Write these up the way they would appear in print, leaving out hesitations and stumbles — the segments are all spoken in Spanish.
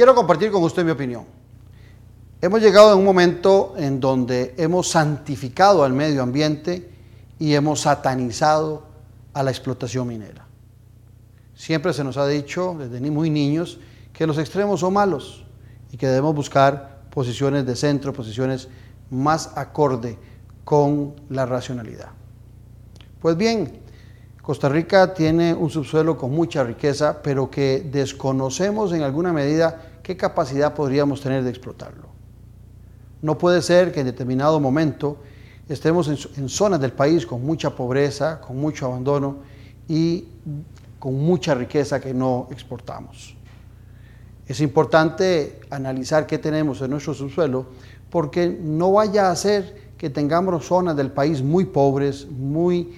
Quiero compartir con usted mi opinión. Hemos llegado a un momento en donde hemos santificado al medio ambiente y hemos satanizado a la explotación minera. Siempre se nos ha dicho, desde muy niños, que los extremos son malos y que debemos buscar posiciones de centro, posiciones más acorde con la racionalidad. Pues bien, Costa Rica tiene un subsuelo con mucha riqueza, pero que desconocemos en alguna medida qué capacidad podríamos tener de explotarlo. No puede ser que en determinado momento estemos en zonas del país con mucha pobreza, con mucho abandono y con mucha riqueza que no exportamos. Es importante analizar qué tenemos en nuestro subsuelo, porque no vaya a ser que tengamos zonas del país muy pobres, muy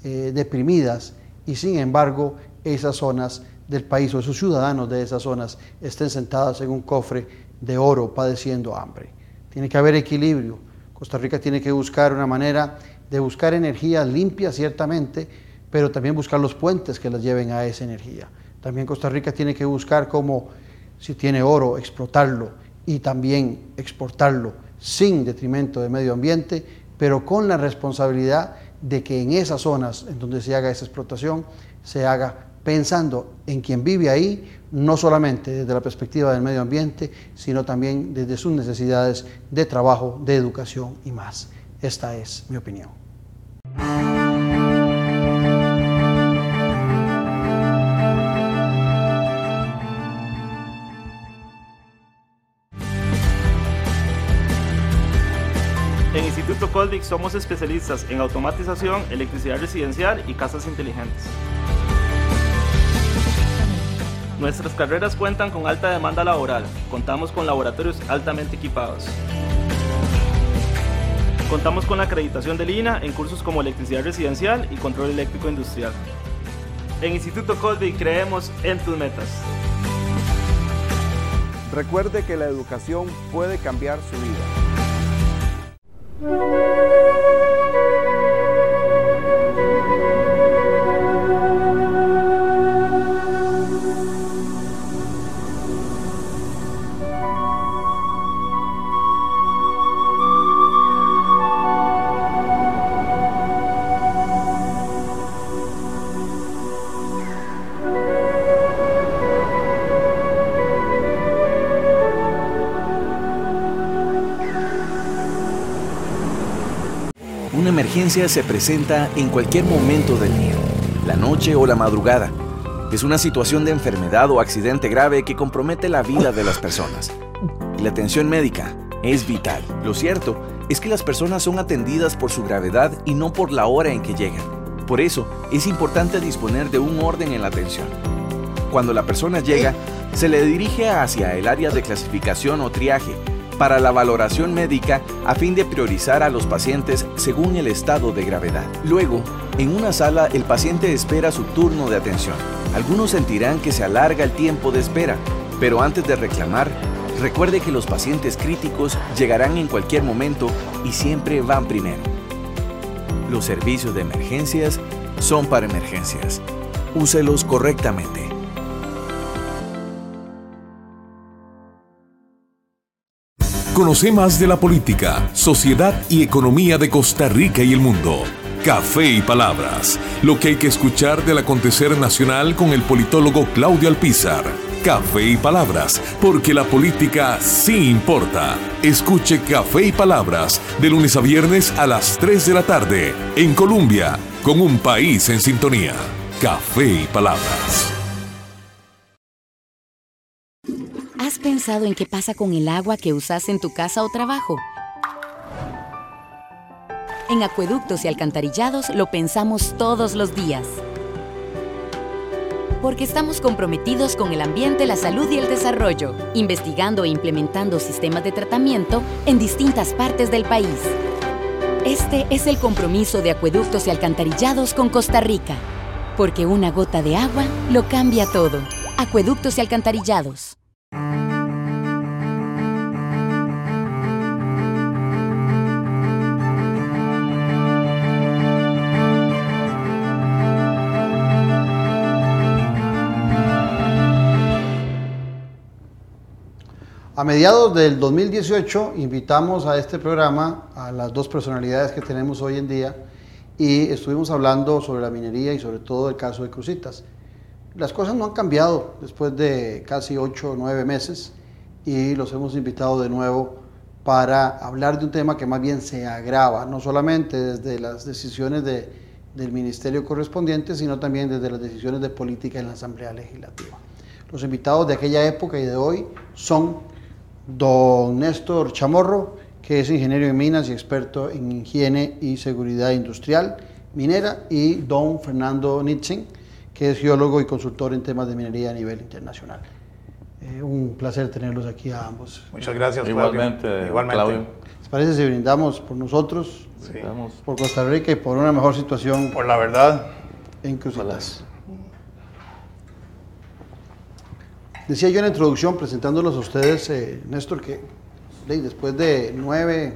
deprimidas, y sin embargo esas zonas del país o esos ciudadanos de esas zonas estén sentados en un cofre de oro padeciendo hambre. Tiene que haber equilibrio. Costa Rica tiene que buscar una manera de buscar energía limpia, ciertamente, pero también buscar los puentes que las lleven a esa energía. También Costa Rica tiene que buscar cómo, si tiene oro, explotarlo y también exportarlo sin detrimento del medio ambiente, pero con la responsabilidad de que en esas zonas en donde se haga esa explotación, se haga pensando en quien vive ahí, no solamente desde la perspectiva del medio ambiente, sino también desde sus necesidades de trabajo, de educación y más. Esta es mi opinión. En Instituto Colvic somos especialistas en automatización, electricidad residencial y casas inteligentes. Nuestras carreras cuentan con alta demanda laboral. Contamos con laboratorios altamente equipados. Contamos con la acreditación del INAH en cursos como electricidad residencial y control eléctrico industrial. En Instituto Colvic creemos en tus metas. Recuerde que la educación puede cambiar su vida. Una emergencia se presenta en cualquier momento del día, la noche o la madrugada. Es una situación de enfermedad o accidente grave que compromete la vida de las personas. Y la atención médica es vital. Lo cierto es que las personas son atendidas por su gravedad y no por la hora en que llegan. Por eso, es importante disponer de un orden en la atención. Cuando la persona llega, se le dirige hacia el área de clasificación o triaje para la valoración médica a fin de priorizar a los pacientes según el estado de gravedad. Luego, en una sala el paciente espera su turno de atención. Algunos sentirán que se alarga el tiempo de espera, pero antes de reclamar, recuerde que los pacientes críticos llegarán en cualquier momento y siempre van primero. Los servicios de emergencias son para emergencias. Úselos correctamente. Conoce más de la política, sociedad y economía de Costa Rica y el mundo. Café y Palabras, lo que hay que escuchar del acontecer nacional con el politólogo Claudio Alpizar. Café y Palabras, porque la política sí importa. Escuche Café y Palabras de lunes a viernes a las 3 de la tarde en Colombia, con un país en sintonía. Café y Palabras. ¿Has pensado en qué pasa con el agua que usas en tu casa o trabajo? En Acueductos y Alcantarillados lo pensamos todos los días. Porque estamos comprometidos con el ambiente, la salud y el desarrollo, investigando e implementando sistemas de tratamiento en distintas partes del país. Este es el compromiso de Acueductos y Alcantarillados con Costa Rica. Porque una gota de agua lo cambia todo. Acueductos y Alcantarillados. A mediados del 2018 invitamos a este programa a las dos personalidades que tenemos hoy en día y estuvimos hablando sobre la minería y sobre todo el caso de Cruzitas. Las cosas no han cambiado después de casi 8 o 9 meses y los hemos invitado de nuevo para hablar de un tema que más bien se agrava, no solamente desde las decisiones del ministerio correspondiente, sino también desde las decisiones de política en la Asamblea Legislativa. Los invitados de aquella época y de hoy son don Néstor Chamorro, que es ingeniero en minas y experto en higiene y seguridad industrial minera, y don Fernando Nitzen, que es geólogo y consultor en temas de minería a nivel internacional. Un placer tenerlos aquí a ambos. Muchas gracias, Igualmente, Claudio. ¿Les parece si brindamos por nosotros, Sí. por Costa Rica y por una mejor situación Por la verdad. en Cruzitas? Decía yo en la introducción, presentándolos a ustedes, Néstor, que después de 9,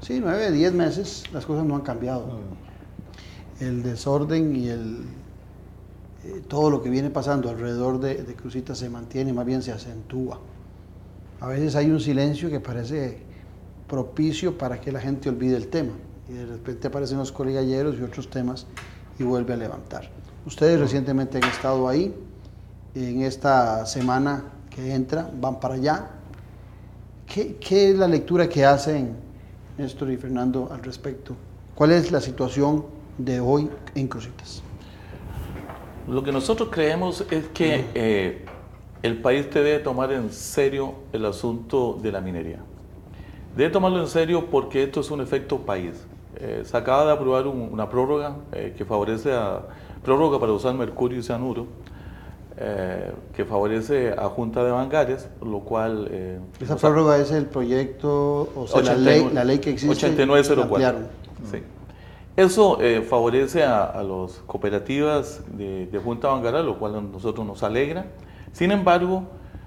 10 meses, las cosas no han cambiado. El desorden y todo lo que viene pasando alrededor de Cruzitas se mantiene, más bien se acentúa. A veces hay un silencio que parece propicio para que la gente olvide el tema, y de repente aparecen los colegalleros y otros temas y vuelve a levantar. Ustedes recientemente han estado ahí. En esta semana que entra, van para allá. ¿Qué es la lectura que hacen Néstor y Fernando al respecto? ¿Cuál es la situación de hoy en Cruzitas? Lo que nosotros creemos es que el país debe tomar en serio el asunto de la minería. Debe tomarlo en serio porque esto es un efecto país. Se acaba de aprobar una prórroga que favorece prórroga para usar mercurio y cianuro, que favorece a Junta de Bangares, lo cual... Esa prórroga es el proyecto, o sea, 89, la ley que existe, 8904. Sí. Eso favorece a las cooperativas de Junta de Bangares, lo cual a nosotros nos alegra. Sin embargo,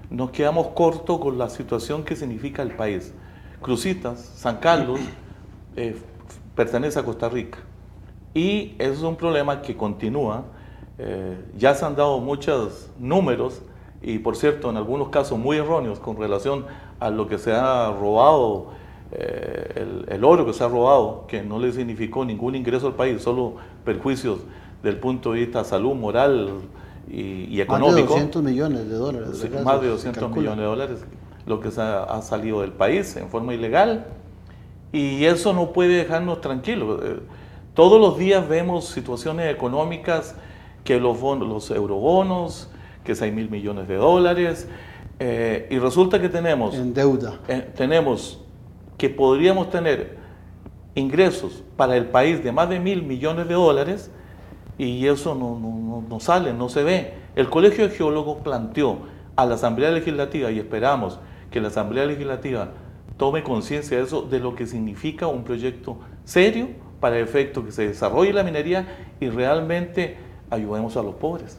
nos quedamos cortos con la situación que significa el país. Cruzitas, San Carlos, pertenece a Costa Rica. Y eso es un problema que continúa. Ya se han dado muchos números y, por cierto, en algunos casos muy erróneos con relación a lo que se ha robado, el oro que se ha robado, que no le significó ningún ingreso al país, solo perjuicios del punto de vista salud, moral y económico. Más de 200 millones de dólares. Sí, más de 200 millones de dólares, lo que se ha salido del país en forma ilegal, y eso no puede dejarnos tranquilos. Todos los días vemos situaciones económicas, que los eurobonos, que 6.000 millones de dólares, y resulta que tenemos... En deuda. Tenemos que podríamos tener ingresos para el país de más de 1.000 millones de dólares, y eso no sale, no se ve. El Colegio de Geólogos planteó a la Asamblea Legislativa, y esperamos que la Asamblea Legislativa tome conciencia de eso, de lo que significa un proyecto serio para el efecto que se desarrolle la minería y realmente ayudemos a los pobres.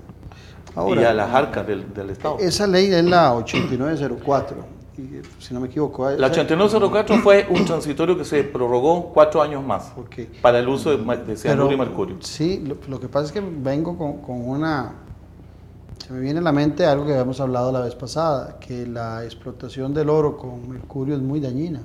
Ahora, y a las arcas del Estado. Esa ley es la 8904, y, si no me equivoco. La 8904 fue un transitorio que se prorrogó 4 años más, para el uso de cianuro y mercurio. Sí, lo que pasa es que vengo con una... Se me viene a la mente algo que habíamos hablado la vez pasada, que la explotación del oro con mercurio es muy dañina.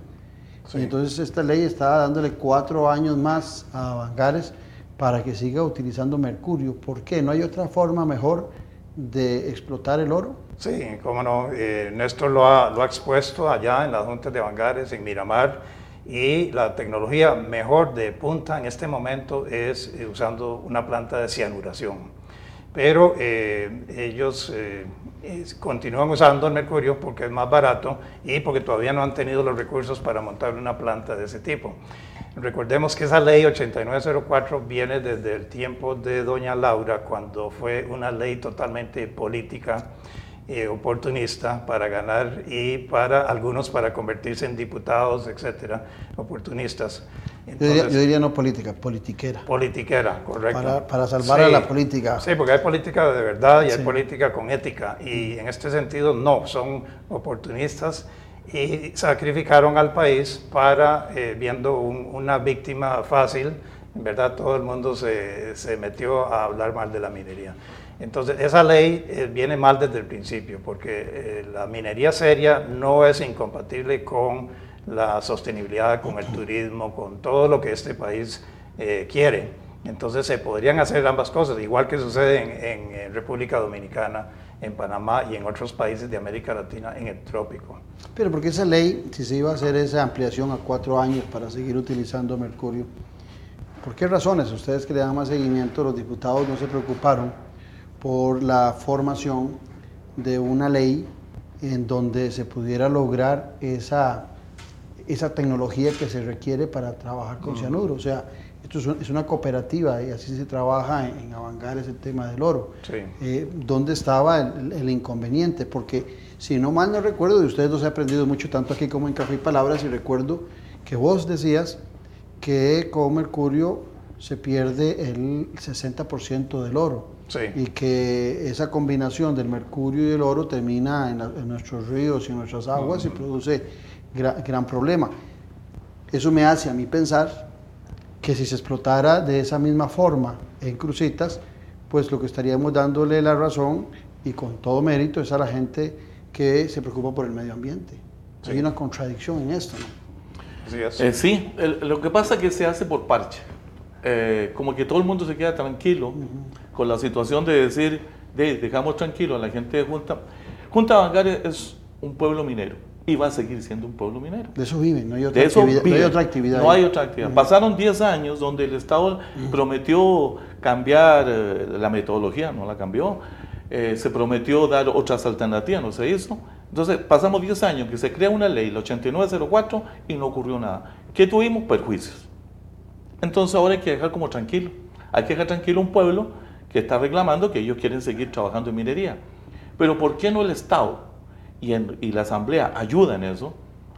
Sí. Y entonces esta ley está dándole 4 años más a Bangares para que siga utilizando mercurio. ¿Por qué? ¿No hay otra forma mejor de explotar el oro? Sí, cómo no. Néstor lo ha expuesto allá en las juntas de Bangares, en Miramar, y la tecnología mejor de punta en este momento es usando una planta de cianuración. Pero ellos continúan usando el mercurio porque es más barato y porque todavía no han tenido los recursos para montar una planta de ese tipo. Recordemos que esa ley 8904 viene desde el tiempo de doña Laura, cuando fue una ley totalmente política, oportunista, para ganar, y para algunos para convertirse en diputados, etcétera, oportunistas. Entonces, yo diría no política, politiquera. Politiquera, correcto. Para salvar a la política. Sí, porque hay política de verdad y hay política con ética, y en este sentido no, son oportunistas y sacrificaron al país para, viendo una víctima fácil, en verdad todo el mundo se metió a hablar mal de la minería. Entonces, esa ley viene mal desde el principio, porque la minería seria no es incompatible con la sostenibilidad, con el turismo, con todo lo que este país quiere. Entonces, se podrían hacer ambas cosas, igual que sucede en República Dominicana, en Panamá y en otros países de América Latina en el trópico. Pero porque esa ley, si se iba a hacer esa ampliación a 4 años para seguir utilizando mercurio, ¿por qué razones? Ustedes que le dan más seguimiento, los diputados no se preocuparon por la formación de una ley en donde se pudiera lograr esa tecnología que se requiere para trabajar con cianuro. O sea, esto es una cooperativa y así se trabaja en Avangares el tema del oro. Sí. ¿Dónde estaba el inconveniente? Porque si no mal no recuerdo, y ustedes los he aprendido mucho tanto aquí como en Café y Palabras, y recuerdo que vos decías que con mercurio se pierde el 60% del oro. Sí. Y que esa combinación del mercurio y el oro termina en nuestros ríos y en nuestras aguas y produce gran problema. Eso me hace a mí pensar que si se explotara de esa misma forma en Cruzitas, pues lo que estaríamos dándole la razón, y con todo mérito, es a la gente que se preocupa por el medio ambiente. Sí. Hay una contradicción en esto, ¿no? Sí, lo que pasa es que se hace por parche. Como que todo el mundo se queda tranquilo con la situación de decir, dejamos tranquilo a la gente de Junta. Junta Avangares es un pueblo minero y va a seguir siendo un pueblo minero. De eso viven, no hay otra actividad. No hay otra actividad. No hay otra actividad. Pasaron 10 años donde el Estado prometió cambiar la metodología, no la cambió. Se prometió dar otras alternativas, no se hizo. Entonces pasamos 10 años que se crea una ley, la 8904, y no ocurrió nada. ¿Qué tuvimos? Perjuicios. Entonces ahora hay que dejar como tranquilo. Hay que dejar tranquilo un pueblo que está reclamando que ellos quieren seguir trabajando en minería. Pero ¿por qué no el Estado y la Asamblea ayudan en eso?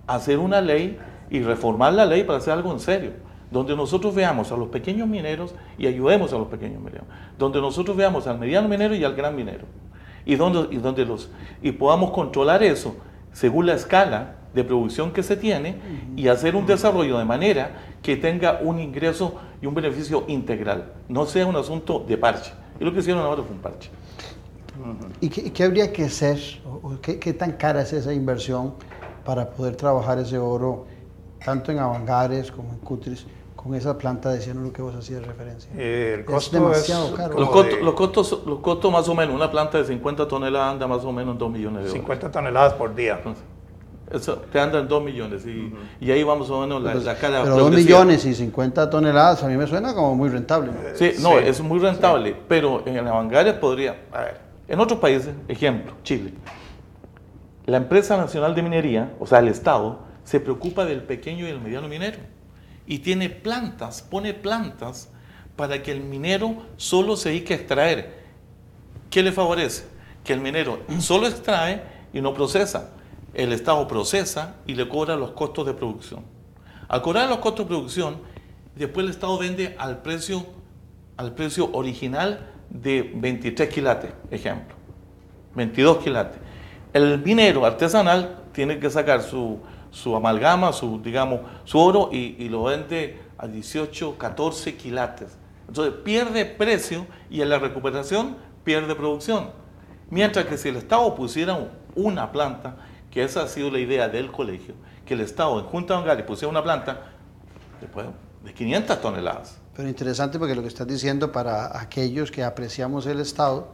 A hacer una ley y reformar la ley para hacer algo en serio. Donde nosotros veamos a los pequeños mineros y ayudemos a los pequeños mineros. Donde nosotros veamos al mediano minero y al gran minero. Y podamos controlar eso según la escala de producción que se tiene y hacer un desarrollo de manera que tenga un ingreso y un beneficio integral. No sea un asunto de parche. Y lo que hicieron ahora fue un parche. ¿Y qué habría que hacer? ¿Qué tan cara es esa inversión para poder trabajar ese oro, tanto en Avangares como en Cutris, con esa planta de cianuro que vos hacías referencia? El costo es demasiado caro. Los costos más o menos, una planta de 50 toneladas anda más o menos en 2 millones de dólares. 50 toneladas por día. Eso te anda en 2 millones y ahí vamos o menos la cara. Pero 2 millones y 50 toneladas a mí me suena como muy rentable, ¿no? Sí, no, es muy rentable, pero en Avangares podría, a ver, en otros países, ejemplo, Chile, la empresa nacional de minería, o sea el Estado, se preocupa del pequeño y el mediano minero y tiene plantas, pone plantas para que el minero solo se dedique a extraer. ¿Qué le favorece? Que el minero solo extrae y no procesa. El Estado procesa y le cobra los costos de producción. Al cobrar los costos de producción, después el Estado vende al precio original de 23 quilates, ejemplo, 22 quilates. El minero artesanal tiene que sacar su amalgama, su oro y lo vende a 18, 14 quilates. Entonces pierde precio y en la recuperación pierde producción. Mientras que si el Estado pusiera una planta, que esa ha sido la idea del colegio, que el Estado en Junta Avangares pusiera una planta de 500 toneladas. Pero interesante porque lo que estás diciendo para aquellos que apreciamos el Estado,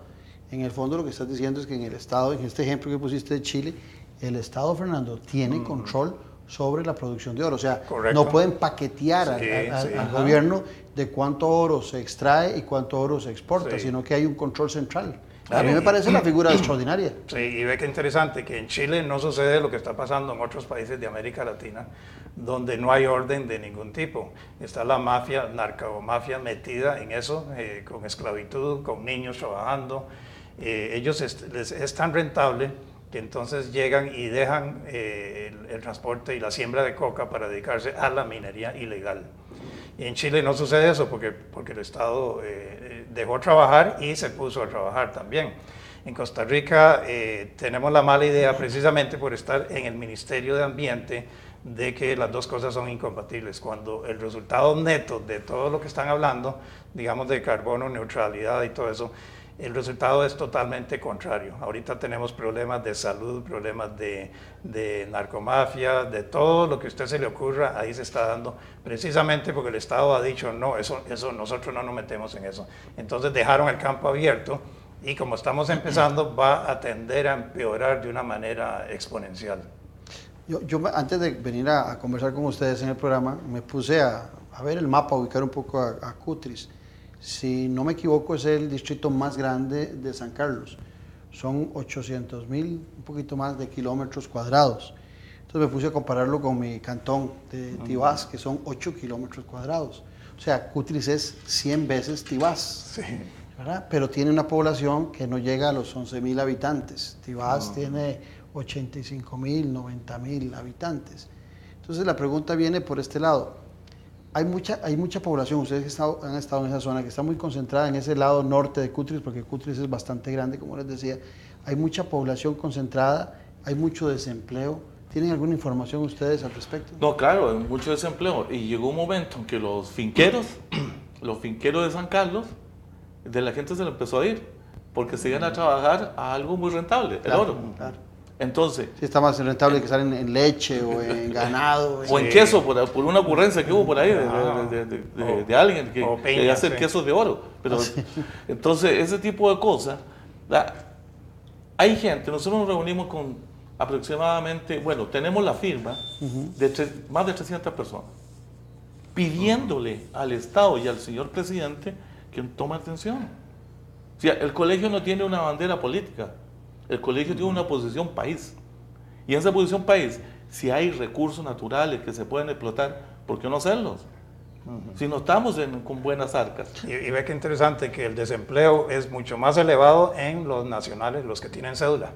en el fondo lo que estás diciendo es que en el Estado, en este ejemplo que pusiste de Chile, el Estado, Fernando, tiene control sobre la producción de oro. O sea, correcto, no pueden paquetear al gobierno de cuánto oro se extrae y cuánto oro se exporta, sino que hay un control central. A mí me parece una figura extraordinaria. Sí, y ve que interesante que en Chile no sucede lo que está pasando en otros países de América Latina, donde no hay orden de ningún tipo. Está la mafia, narcomafia metida en eso, con esclavitud, con niños trabajando. Ellos es tan rentable que entonces llegan y dejan el transporte y la siembra de coca para dedicarse a la minería ilegal. Y en Chile no sucede eso porque el Estado dejó trabajar y se puso a trabajar también. En Costa Rica tenemos la mala idea, precisamente por estar en el Ministerio de Ambiente, de que las dos cosas son incompatibles, cuando el resultado neto de todo lo que están hablando, digamos de carbono, neutralidad y todo eso, el resultado es totalmente contrario. Ahorita tenemos problemas de salud, problemas de narcomafia, de todo lo que a usted se le ocurra, ahí se está dando, precisamente porque el Estado ha dicho, no, eso nosotros no nos metemos en eso. Entonces dejaron el campo abierto y como estamos empezando, va a tender a empeorar de una manera exponencial. Yo antes de venir a conversar con ustedes en el programa, me puse a ver el mapa, a ubicar un poco a Cutris. Si no me equivoco, es el distrito más grande de San Carlos. Son 800,000, un poquito más de kilómetros cuadrados. Entonces me puse a compararlo con mi cantón de Tibás, que son 8 kilómetros cuadrados. O sea, Cutris es 100 veces Tibás, Sí. ¿verdad? Pero tiene una población que no llega a los 11,000 habitantes. Tibás tiene 85,000, 90,000 habitantes. Entonces la pregunta viene por este lado. Hay mucha población, ustedes han estado en esa zona que está muy concentrada en ese lado norte de Cutris, porque Cutris es bastante grande, como les decía. Hay mucha población concentrada, hay mucho desempleo. ¿Tienen alguna información ustedes al respecto? No, claro, hay mucho desempleo. Y llegó un momento en que los finqueros de San Carlos, de la gente se le empezó a ir, porque se iban a trabajar a algo muy rentable, el oro. Claro. Entonces, Sí, está más rentable que estar en leche o en ganado. o en queso, por una ocurrencia que hubo por ahí de alguien que quería hacer quesos de oro. Pero, entonces, ese tipo de cosas, hay gente, nosotros nos reunimos con aproximadamente, bueno, tenemos la firma de más de 300 personas, pidiéndole al Estado y al señor presidente que tome atención. O sea, el colegio no tiene una bandera política. El colegio tiene una posición país. Y en esa posición país, si hay recursos naturales que se pueden explotar, ¿por qué no hacerlos? Si no estamos con buenas arcas. Y ve que interesante que el desempleo es mucho más elevado en los nacionales, los que tienen cédula.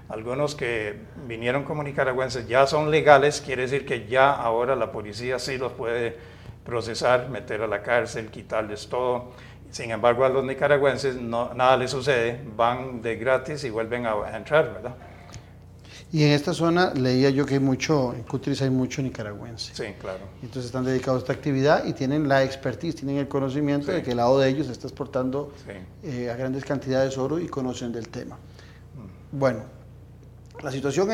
Algunos que vinieron como nicaragüenses ya son legales, quiere decir que ya ahora la policía sí los puede procesar, meter a la cárcel, quitarles todo. Sin embargo, a los nicaragüenses nada les sucede, van de gratis y vuelven a entrar, ¿verdad? Y en esta zona leía yo que en Cutris hay mucho nicaragüense. Sí, claro. Entonces están dedicados a esta actividad y tienen la expertise, tienen el conocimiento de que el lado de ellos se está exportando a grandes cantidades de oro y conocen del tema. Bueno, la situación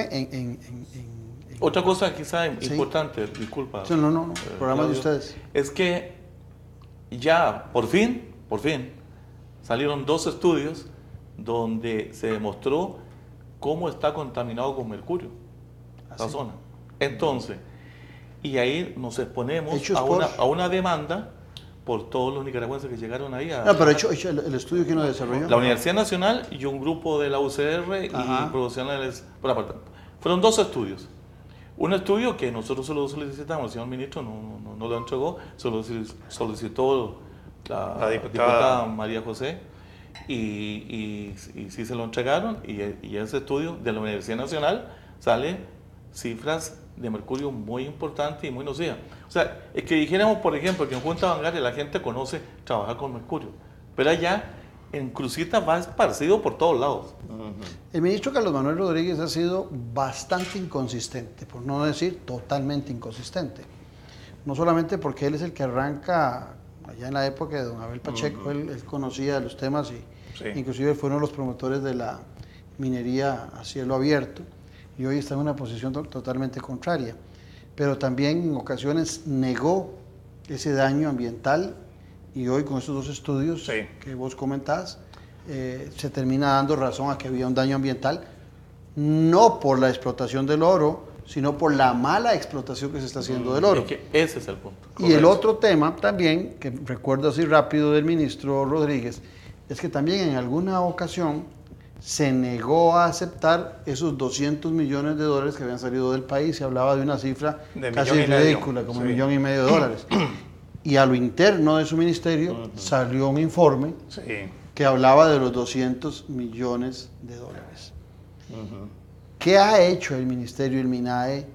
Otra cosa quizá importante, disculpa. No, programa de ustedes. Es que ya por fin, salieron 2 estudios donde se demostró cómo está contaminado con mercurio la zona. Entonces, y ahí nos exponemos a una demanda por todos los nicaragüenses que llegaron ahí. Pero el estudio que uno desarrolló. La Universidad Nacional y un grupo de la UCR y profesionales por aparte. Fueron 2 estudios. Un estudio que nosotros se lo solicitamos, el señor ministro no lo entregó, se lo solicitó la diputada María José y sí se lo entregaron y ese estudio de la Universidad Nacional sale cifras de mercurio muy importantes y muy nocivas. O sea, es que dijéramos, por ejemplo, que en Junta Bangaria la gente conoce trabajar con mercurio, pero allá en Crucita va esparcido por todos lados. El ministro Carlos Manuel Rodríguez ha sido bastante inconsistente, por no decir totalmente inconsistente. No solamente porque él es el que arranca, allá en la época de don Abel Pacheco, él conocía los temas y inclusive fue uno de los promotores de la minería a cielo abierto y hoy está en una posición totalmente contraria. Pero también en ocasiones negó ese daño ambiental y hoy con estos 2 estudios que vos comentás, se termina dando razón a que había un daño ambiental, no por la explotación del oro, sino por la mala explotación que se está haciendo del oro. Es que ese es el punto. Y el otro tema también, que recuerdo así rápido del ministro Rodríguez, es que también en alguna ocasión se negó a aceptar esos $200 millones que habían salido del país. Se hablaba de una cifra casi ridícula, como $1,5 millones. Y a lo interno de su ministerio salió un informe que hablaba de los $200 millones. ¿Qué ha hecho el ministerio y el MINAE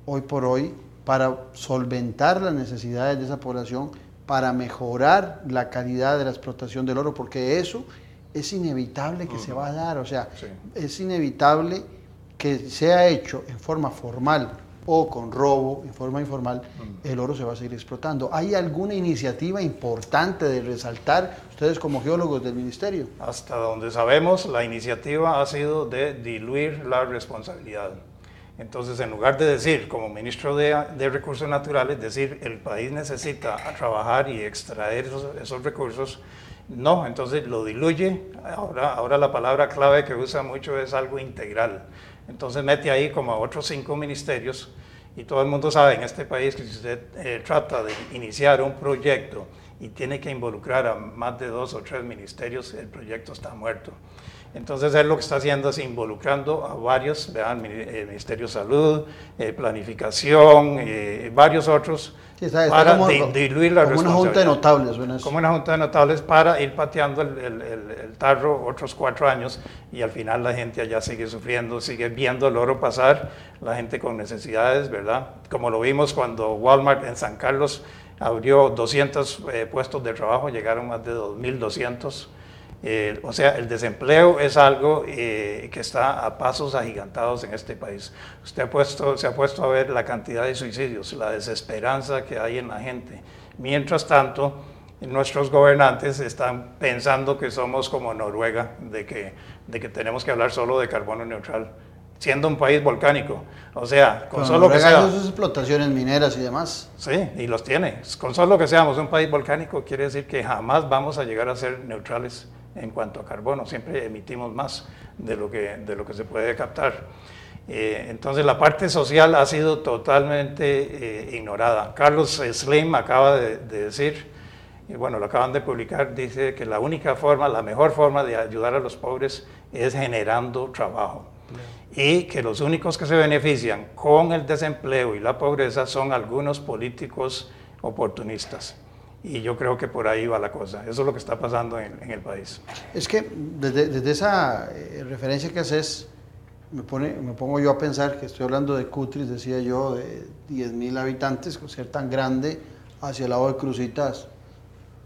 hoy por hoy para solventar las necesidades de esa población, para mejorar la calidad de la explotación del oro? Porque eso es inevitable que se va a dar, o sea, es inevitable que sea hecho en forma formal o con robo en forma informal, el oro se va a seguir explotando. ¿Hay alguna iniciativa importante de resaltar ustedes como geólogos del ministerio? Hasta donde sabemos, la iniciativa ha sido de diluir la responsabilidad. Entonces, en lugar de decir, como ministro de Recursos Naturales, decir el país necesita trabajar y extraer esos recursos, no, entonces lo diluye. Ahora la palabra clave que usa mucho es algo integral. Entonces mete ahí como a otros 5 ministerios, y todo el mundo sabe en este país que si usted trata de iniciar un proyecto y tiene que involucrar a más de 2 o 3 ministerios, el proyecto está muerto. Entonces él lo que está haciendo es involucrando a varios, vean, Ministerio de Salud, Planificación, varios otros, sí, está para como, diluir la responsabilidad. Como una junta de notables, suena eso. Como una junta de notables para ir pateando el tarro otros 4 años, y al final la gente allá sigue sufriendo, sigue viendo el oro pasar, la gente con necesidades, ¿verdad? Como lo vimos cuando Walmart en San Carlos abrió 200 puestos de trabajo, llegaron más de 2.200. O sea, el desempleo es algo que está a pasos agigantados en este país. Usted se ha puesto a ver la cantidad de suicidios, la desesperanza que hay en la gente. Mientras tanto, nuestros gobernantes están pensando que somos como Noruega, de que tenemos que hablar solo de carbono neutral, siendo un país volcánico. O sea, con solo que sea... sus explotaciones mineras y demás. Sí, y los tiene. Con solo que seamos un país volcánico quiere decir que jamás vamos a llegar a ser neutrales en cuanto a carbono. Siempre emitimos más de lo que se puede captar. Entonces la parte social ha sido totalmente ignorada. Carlos Slim acaba de decir, y bueno, lo acaban de publicar, dice que la mejor forma de ayudar a los pobres es generando trabajo. Y que los únicos que se benefician con el desempleo y la pobreza son algunos políticos oportunistas. Y yo creo que por ahí va la cosa. Eso es lo que está pasando en el país. Es que desde esa referencia que haces, me pongo yo a pensar que estoy hablando de Cutris, decía yo, de 10.000 habitantes, con ser tan grande hacia el lado de Cruzitas.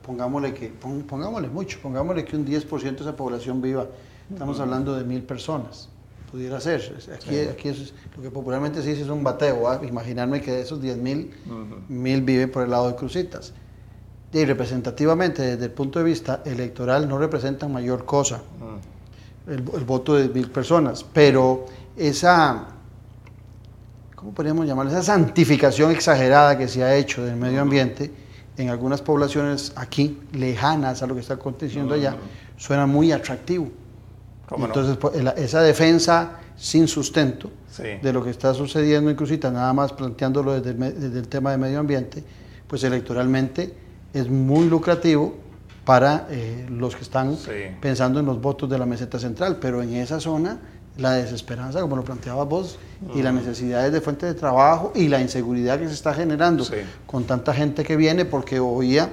Pongámosle mucho, pongámosle que un 10% de esa población viva. Estamos hablando de 1.000 personas. Pudiera ser. Aquí es lo que popularmente se dice es un bateo. Imaginarme que de esos 10.000, 1.000 viven por el lado de Cruzitas. Y representativamente, desde el punto de vista electoral, no representan mayor cosa el voto de 1.000 personas, pero esa, ¿cómo podríamos llamarlo? Esa santificación exagerada que se ha hecho del medio ambiente en algunas poblaciones aquí, lejanas a lo que está aconteciendo allá, suena muy atractivo. Entonces, no? Esa defensa sin sustento de lo que está sucediendo en Cruzitas, nada más planteándolo desde el tema de medio ambiente, pues electoralmente es muy lucrativo para los que están pensando en los votos de la meseta central, pero en esa zona la desesperanza, como lo planteabas vos, y las necesidades de fuente de trabajo y la inseguridad que se está generando con tanta gente que viene, porque oía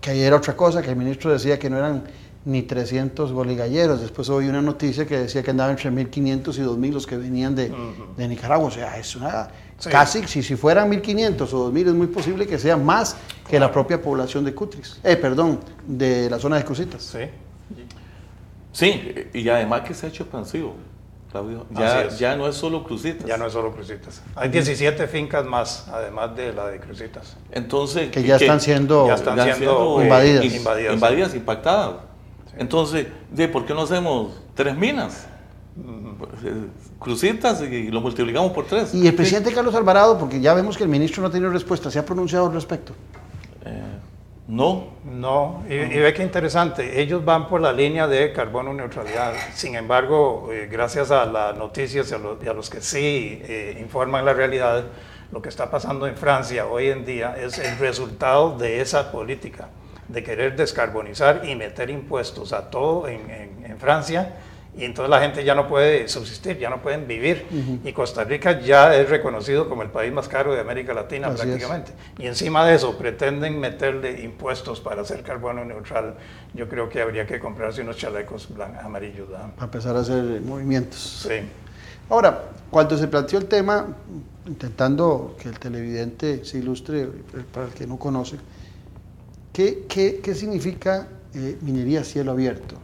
que ayer era otra cosa, que el ministro decía que no eran ni 300 goligalleros, después oí una noticia que decía que andaban entre 1.500 y 2.000 los que venían de Nicaragua, o sea, es una... Casi, si fueran 1.500 o 2.000, es muy posible que sea más que la propia población de Cutris, de la zona de Cruzitas. Sí, y además que se ha hecho expansivo, Claudio. Ya no es solo Cruzitas. Ya no es solo Cruzitas. Hay 17 fincas más, además de la de Cruzitas. Entonces, que ya están siendo invadidas, impactadas. Sí. Entonces, ¿por qué no hacemos 3 minas? Cruzitas y lo multiplicamos por 3. Y el presidente Carlos Alvarado, porque ya vemos que el ministro no ha tenido respuesta, ¿se ha pronunciado al respecto? No, y ve qué interesante, ellos van por la línea de carbono neutralidad. Sin embargo, gracias a las noticias y a los que sí informan la realidad, lo que está pasando en Francia hoy en día es el resultado de esa política de querer descarbonizar y meter impuestos a todo en Francia. Y entonces la gente ya no puede subsistir, ya no pueden vivir. Y Costa Rica ya es reconocido como el país más caro de América Latina. Así prácticamente. Y encima de eso pretenden meterle impuestos para hacer carbono neutral. Yo creo que habría que comprarse unos chalecos amarillos. ¿verdad? Para empezar a hacer movimientos. Sí. Ahora, cuando se planteó el tema, intentando que el televidente se ilustre, para el que no conoce, ¿qué significa minería a cielo abierto?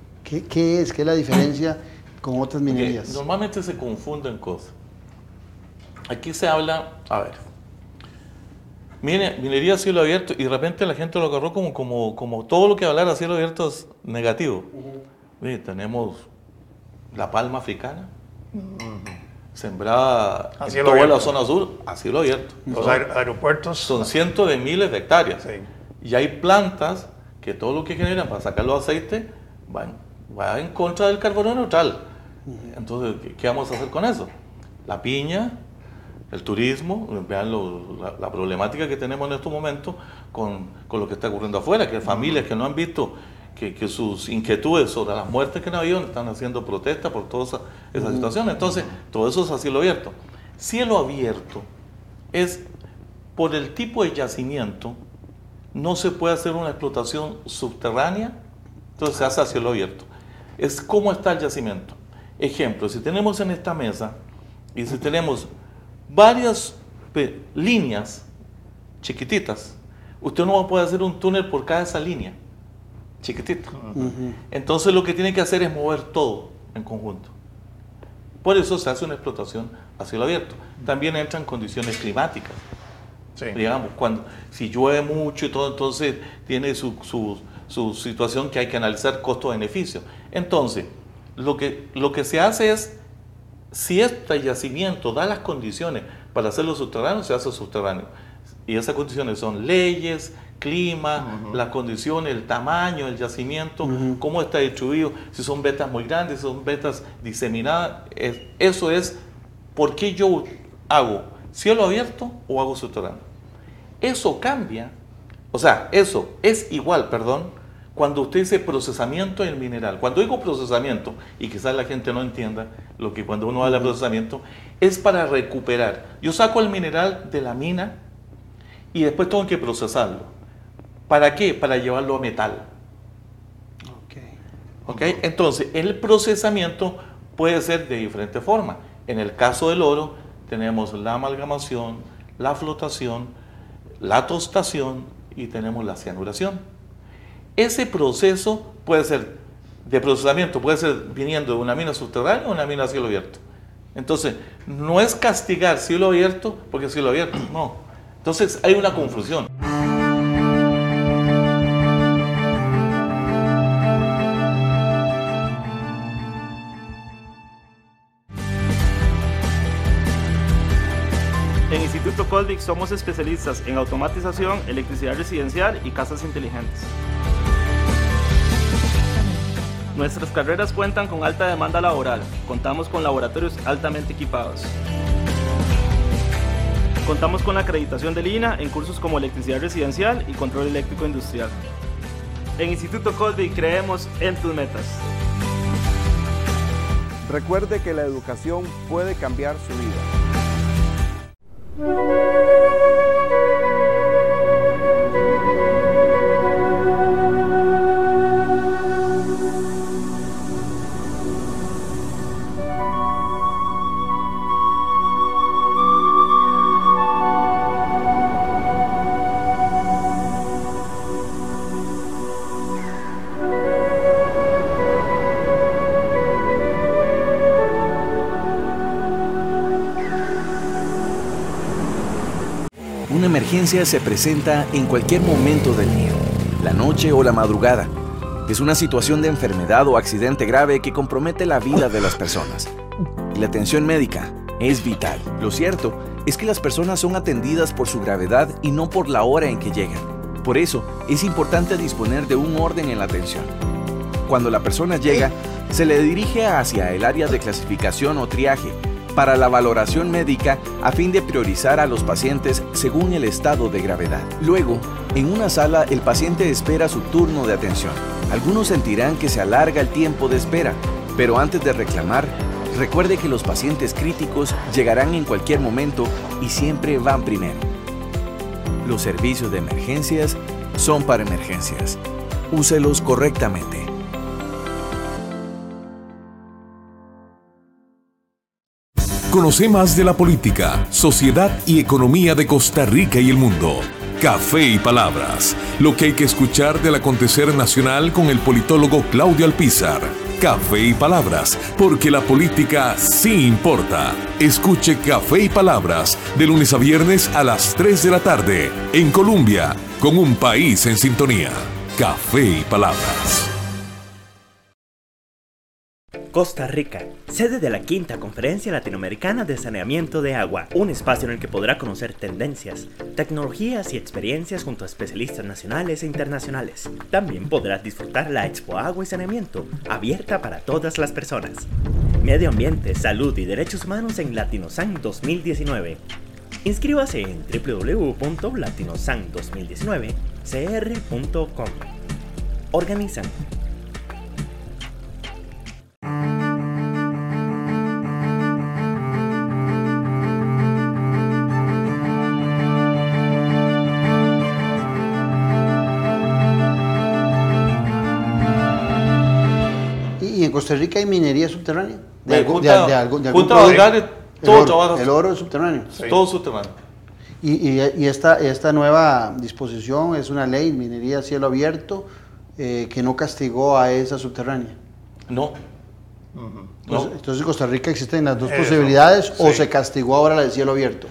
¿Qué es la diferencia con otras minerías? Normalmente se confunden cosas. Aquí se habla, a ver, minería a cielo abierto, y de repente la gente lo agarró como todo lo que hablar a cielo abierto es negativo. Mire, tenemos la palma africana, sembrada en toda la zona sur a cielo abierto. Los aeropuertos son cientos de miles de hectáreas. Sí. Y hay plantas que todo lo que generan para sacar los aceites va en contra del carbono neutral. Entonces, ¿qué vamos a hacer con eso? La piña, el turismo, vean la problemática que tenemos en estos momentos con lo que está ocurriendo afuera, que familias que no han visto que sus inquietudes sobre las muertes que no ha habido están haciendo protesta por toda esa situación. Entonces, todo eso es a cielo abierto. Cielo abierto es, por el tipo de yacimiento, no se puede hacer una explotación subterránea, entonces se hace a cielo abierto. Es cómo está el yacimiento. Ejemplo, si tenemos en esta mesa, y si tenemos varias líneas chiquititas, usted no va a poder hacer un túnel por cada esa línea chiquitita. Entonces lo que tiene que hacer es mover todo en conjunto. Por eso se hace una explotación a cielo abierto. También entran condiciones climáticas. Sí. Digamos, si llueve mucho y todo, entonces tiene su situación que hay que analizar costo-beneficio. Entonces, lo que se hace es, si este yacimiento da las condiciones para hacerlo subterráneo, se hace subterráneo. Y esas condiciones son leyes, clima, las condiciones, el tamaño del yacimiento, cómo está distribuido, si son vetas muy grandes, si son vetas diseminadas. Eso es por qué yo hago cielo abierto o hago subterráneo. Eso cambia, o sea, eso es igual, cuando usted dice procesamiento del mineral. Cuando digo procesamiento, y quizás la gente no entienda lo que cuando uno habla de procesamiento, es para recuperar. Yo saco el mineral de la mina y después tengo que procesarlo. ¿Para qué? Para llevarlo a metal. ¿Okay? Entonces, el procesamiento puede ser de diferentes formas. En el caso del oro, tenemos la amalgamación, la flotación, la tostación y tenemos la cianuración. Ese proceso puede ser de procesamiento, puede ser viniendo de una mina subterránea o una mina a cielo abierto. Entonces, no es castigar cielo abierto porque es cielo abierto, no. Entonces, hay una confusión. En Instituto Coldic somos especialistas en automatización, electricidad residencial y casas inteligentes. Nuestras carreras cuentan con alta demanda laboral. Contamos con laboratorios altamente equipados. Contamos con la acreditación del INAH en cursos como electricidad residencial y control eléctrico industrial. En Instituto Coldic creemos en tus metas. Recuerde que la educación puede cambiar su vida. Una emergencia se presenta en cualquier momento del día, la noche o la madrugada. Es una situación de enfermedad o accidente grave que compromete la vida de las personas. Y la atención médica es vital. Lo cierto es que las personas son atendidas por su gravedad y no por la hora en que llegan. Por eso, es importante disponer de un orden en la atención. Cuando la persona llega, se le dirige hacia el área de clasificación o triaje para la valoración médica a fin de priorizar a los pacientes según el estado de gravedad. Luego, en una sala, el paciente espera su turno de atención. Algunos sentirán que se alarga el tiempo de espera, pero antes de reclamar, recuerde que los pacientes críticos llegarán en cualquier momento y siempre van primero. Los servicios de emergencias son para emergencias. Úselos correctamente. Conoce más de la política, sociedad y economía de Costa Rica y el mundo. Café y Palabras, lo que hay que escuchar del acontecer nacional con el politólogo Claudio Alpizar. Café y Palabras, porque la política sí importa. Escuche Café y Palabras de lunes a viernes a las 3 de la tarde en Colombia, con un país en sintonía. Café y Palabras. Costa Rica, sede de la quinta Conferencia Latinoamericana de Saneamiento de Agua, un espacio en el que podrá conocer tendencias, tecnologías y experiencias junto a especialistas nacionales e internacionales. También podrás disfrutar la Expo Agua y Saneamiento, abierta para todas las personas. Medio Ambiente, Salud y Derechos Humanos en Latinosan 2019. Inscríbase en www.latinosan2019cr.com. Organizan ¿Y en Costa Rica hay minería subterránea? Todo trabaja. El oro es subterráneo. Sí. Todo subterráneo. Y esta nueva disposición es una ley, minería a cielo abierto, que no castigó a esa subterránea. No. Entonces en Costa Rica existen las dos posibilidades, o se castigó ahora la de cielo abierto.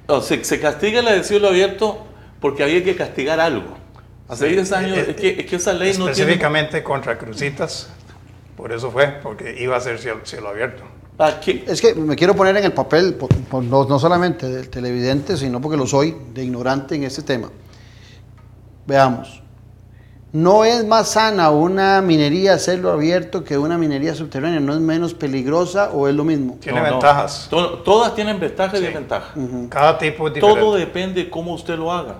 No, se castiga la de cielo abierto porque había que castigar algo. Hace 10 años es que esa ley no tiene... Específicamente contra Cruzitas, por eso fue, porque iba a ser cielo abierto. Es que me quiero poner en el papel, no solamente del televidente, sino porque lo soy, de ignorante en este tema. Veamos, ¿no es más sana una minería a cielo abierto que una minería subterránea? ¿No es menos peligrosa o es lo mismo? Tiene ventajas. Todas tienen ventajas y desventajas. Cada tipo es diferente. Todo depende de cómo usted lo haga.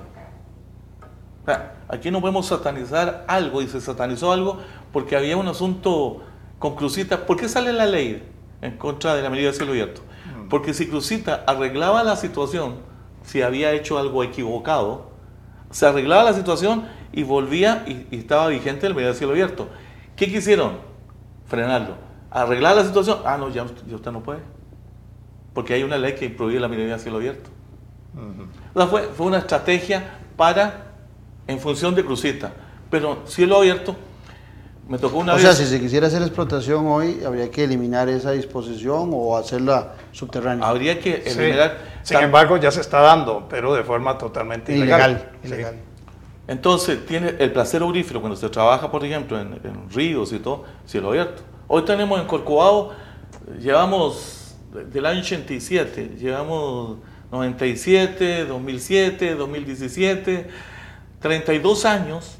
O sea, aquí no podemos satanizar algo, y se satanizó algo porque había un asunto con Cruzitas. ¿Por qué sale la ley en contra de la medida de cielo abierto? Porque si Cruzitas arreglaba la situación, si había hecho algo equivocado, se arreglaba la situación y volvía y estaba vigente la medida de cielo abierto. ¿Qué quisieron? Frenarlo. Arreglar la situación. No, ya usted no puede. Porque hay una ley que prohíbe la minería a cielo abierto. O sea, fue una estrategia en función de Cruzitas. Pero cielo abierto, me tocó una vez... O sea, si se quisiera hacer explotación hoy, habría que eliminar esa disposición o hacerla subterránea. Habría que eliminar... Sin embargo, ya se está dando, pero de forma totalmente ilegal. Ilegal. Entonces, tiene el placer aurífero cuando se trabaja, por ejemplo, en ríos y todo, cielo abierto. Hoy tenemos en Corcovado, llevamos del año 87, llevamos 97, 2007, 2017, 32 años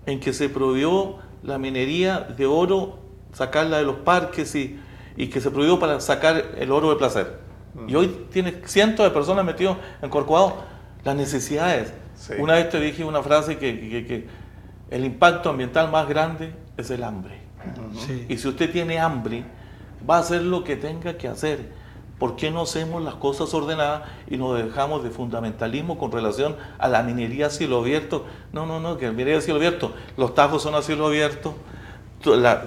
en que se prohibió la minería de oro, sacarla de los parques y que se prohibió para sacar el oro de placer. Y hoy tiene cientos de personas metidos en Corcovado. Las necesidades. Sí. Una vez te dije una frase que el impacto ambiental más grande es el hambre. Sí. Y si usted tiene hambre, va a hacer lo que tenga que hacer. ¿Por qué no hacemos las cosas ordenadas y nos dejamos de fundamentalismo con relación a la minería a cielo abierto? No, que la minería a cielo abierto, los tajos son a cielo abierto.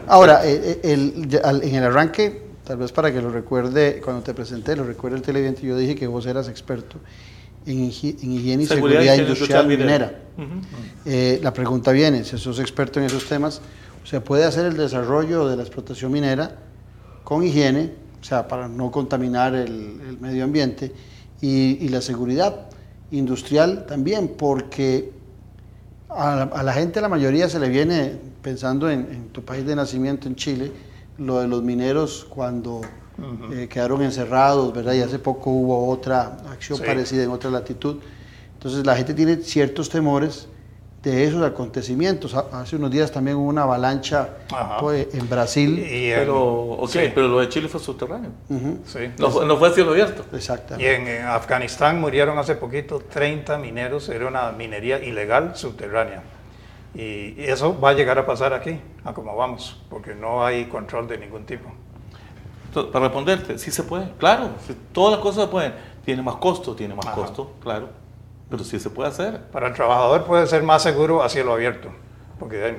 Ahora, en el arranque, tal vez para que lo recuerde, cuando te presenté, lo recuerde el televidente, yo dije que vos eras experto en higiene y seguridad industrial minera. La pregunta viene, si sos experto en esos temas, ¿se puede hacer el desarrollo de la explotación minera con higiene, o sea, para no contaminar el medio ambiente, y la seguridad industrial también? Porque a la gente, la mayoría, se le viene, pensando en tu país de nacimiento, en Chile, lo de los mineros cuando quedaron encerrados, ¿verdad? Y hace poco hubo otra acción parecida en otra latitud. Entonces la gente tiene ciertos temores de esos acontecimientos. Hace unos días también hubo una avalancha en Brasil. Pero lo de Chile fue subterráneo. No fue a cielo abierto. Exactamente. Y en Afganistán murieron hace poquito 30 mineros, era una minería ilegal subterránea. Y eso va a llegar a pasar aquí, a como vamos, porque no hay control de ningún tipo. Entonces, para responderte, sí se puede, claro, todas las cosas se pueden. Tiene más costo, claro, pero sí se puede hacer. Para el trabajador puede ser más seguro a cielo abierto, porque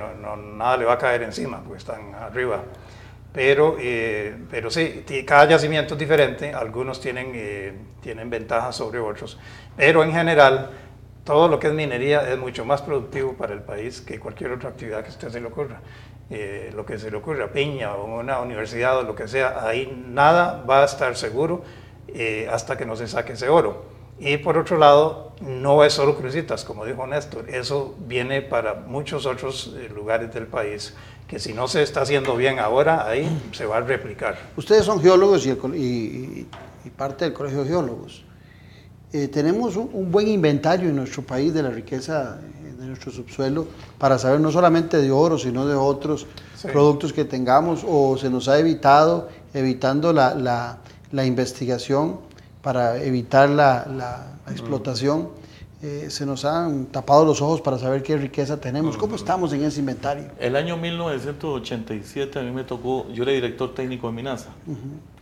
nada le va a caer encima, porque están arriba. Pero sí, cada yacimiento es diferente, algunos tienen ventajas sobre otros, pero en general todo lo que es minería es mucho más productivo para el país que cualquier otra actividad que a usted se le ocurra. Lo que se le ocurra, piña o una universidad o lo que sea, ahí nada va a estar seguro hasta que no se saque ese oro. Y por otro lado, no es solo Cruzitas, como dijo Néstor, eso viene para muchos otros lugares del país, que si no se está haciendo bien ahora, ahí se va a replicar. Ustedes son geólogos y parte del Colegio de Geólogos. Tenemos un buen inventario en nuestro país de la riqueza de nuestro subsuelo para saber no solamente de oro, sino de otros productos que tengamos, o se nos ha evitando la investigación para evitar la explotación. Se nos han tapado los ojos para saber qué riqueza tenemos. ¿Cómo estamos en ese inventario? El año 1987 a mí me tocó, yo era director técnico de Minasa,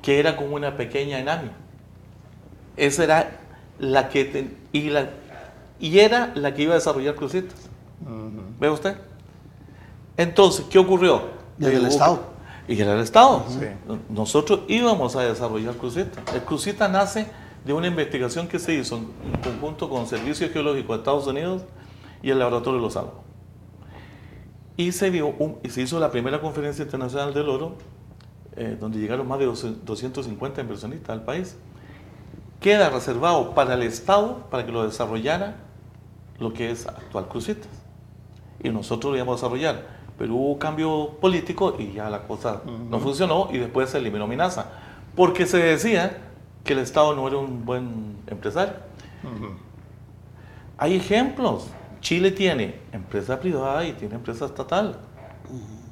que era como una pequeña ENAMI. Esa era la que era la que iba a desarrollar Cruzitas. ¿Ve usted? Entonces, ¿qué ocurrió? Desde el Estado. Y era el Estado. Sí. Nosotros íbamos a desarrollar Cruzitas. El Cruzitas nace de una investigación que se hizo en conjunto con el Servicio Geológico de Estados Unidos y el Laboratorio de Los Alamos. Y se hizo la primera conferencia internacional del oro, donde llegaron más de 250 inversionistas al país. Queda reservado para el Estado, para que lo desarrollara lo que es actual Cruzitas. Y nosotros lo íbamos a desarrollar, pero hubo cambio político y ya la cosa no funcionó y después se eliminó Minasa, porque se decía que el Estado no era un buen empresario. Hay ejemplos. Chile tiene empresa privada y tiene empresa estatal.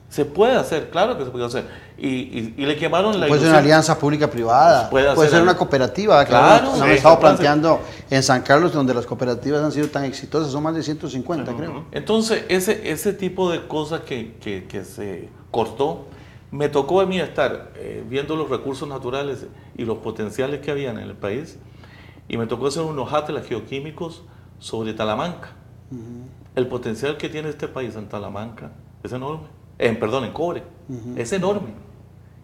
Se puede hacer, claro que se puede hacer. Y le quemaron la ilusión. Puede ser una alianza pública-privada, puede ser una cooperativa, que claro, han estado planteando en San Carlos, donde las cooperativas han sido tan exitosas, son más de 150, creo. Entonces, ese tipo de cosas que se cortó, me tocó a mí estar viendo los recursos naturales y los potenciales que habían en el país, y me tocó hacer unos atlas geoquímicos sobre Talamanca. El potencial que tiene este país en Talamanca es enorme. En cobre, es enorme.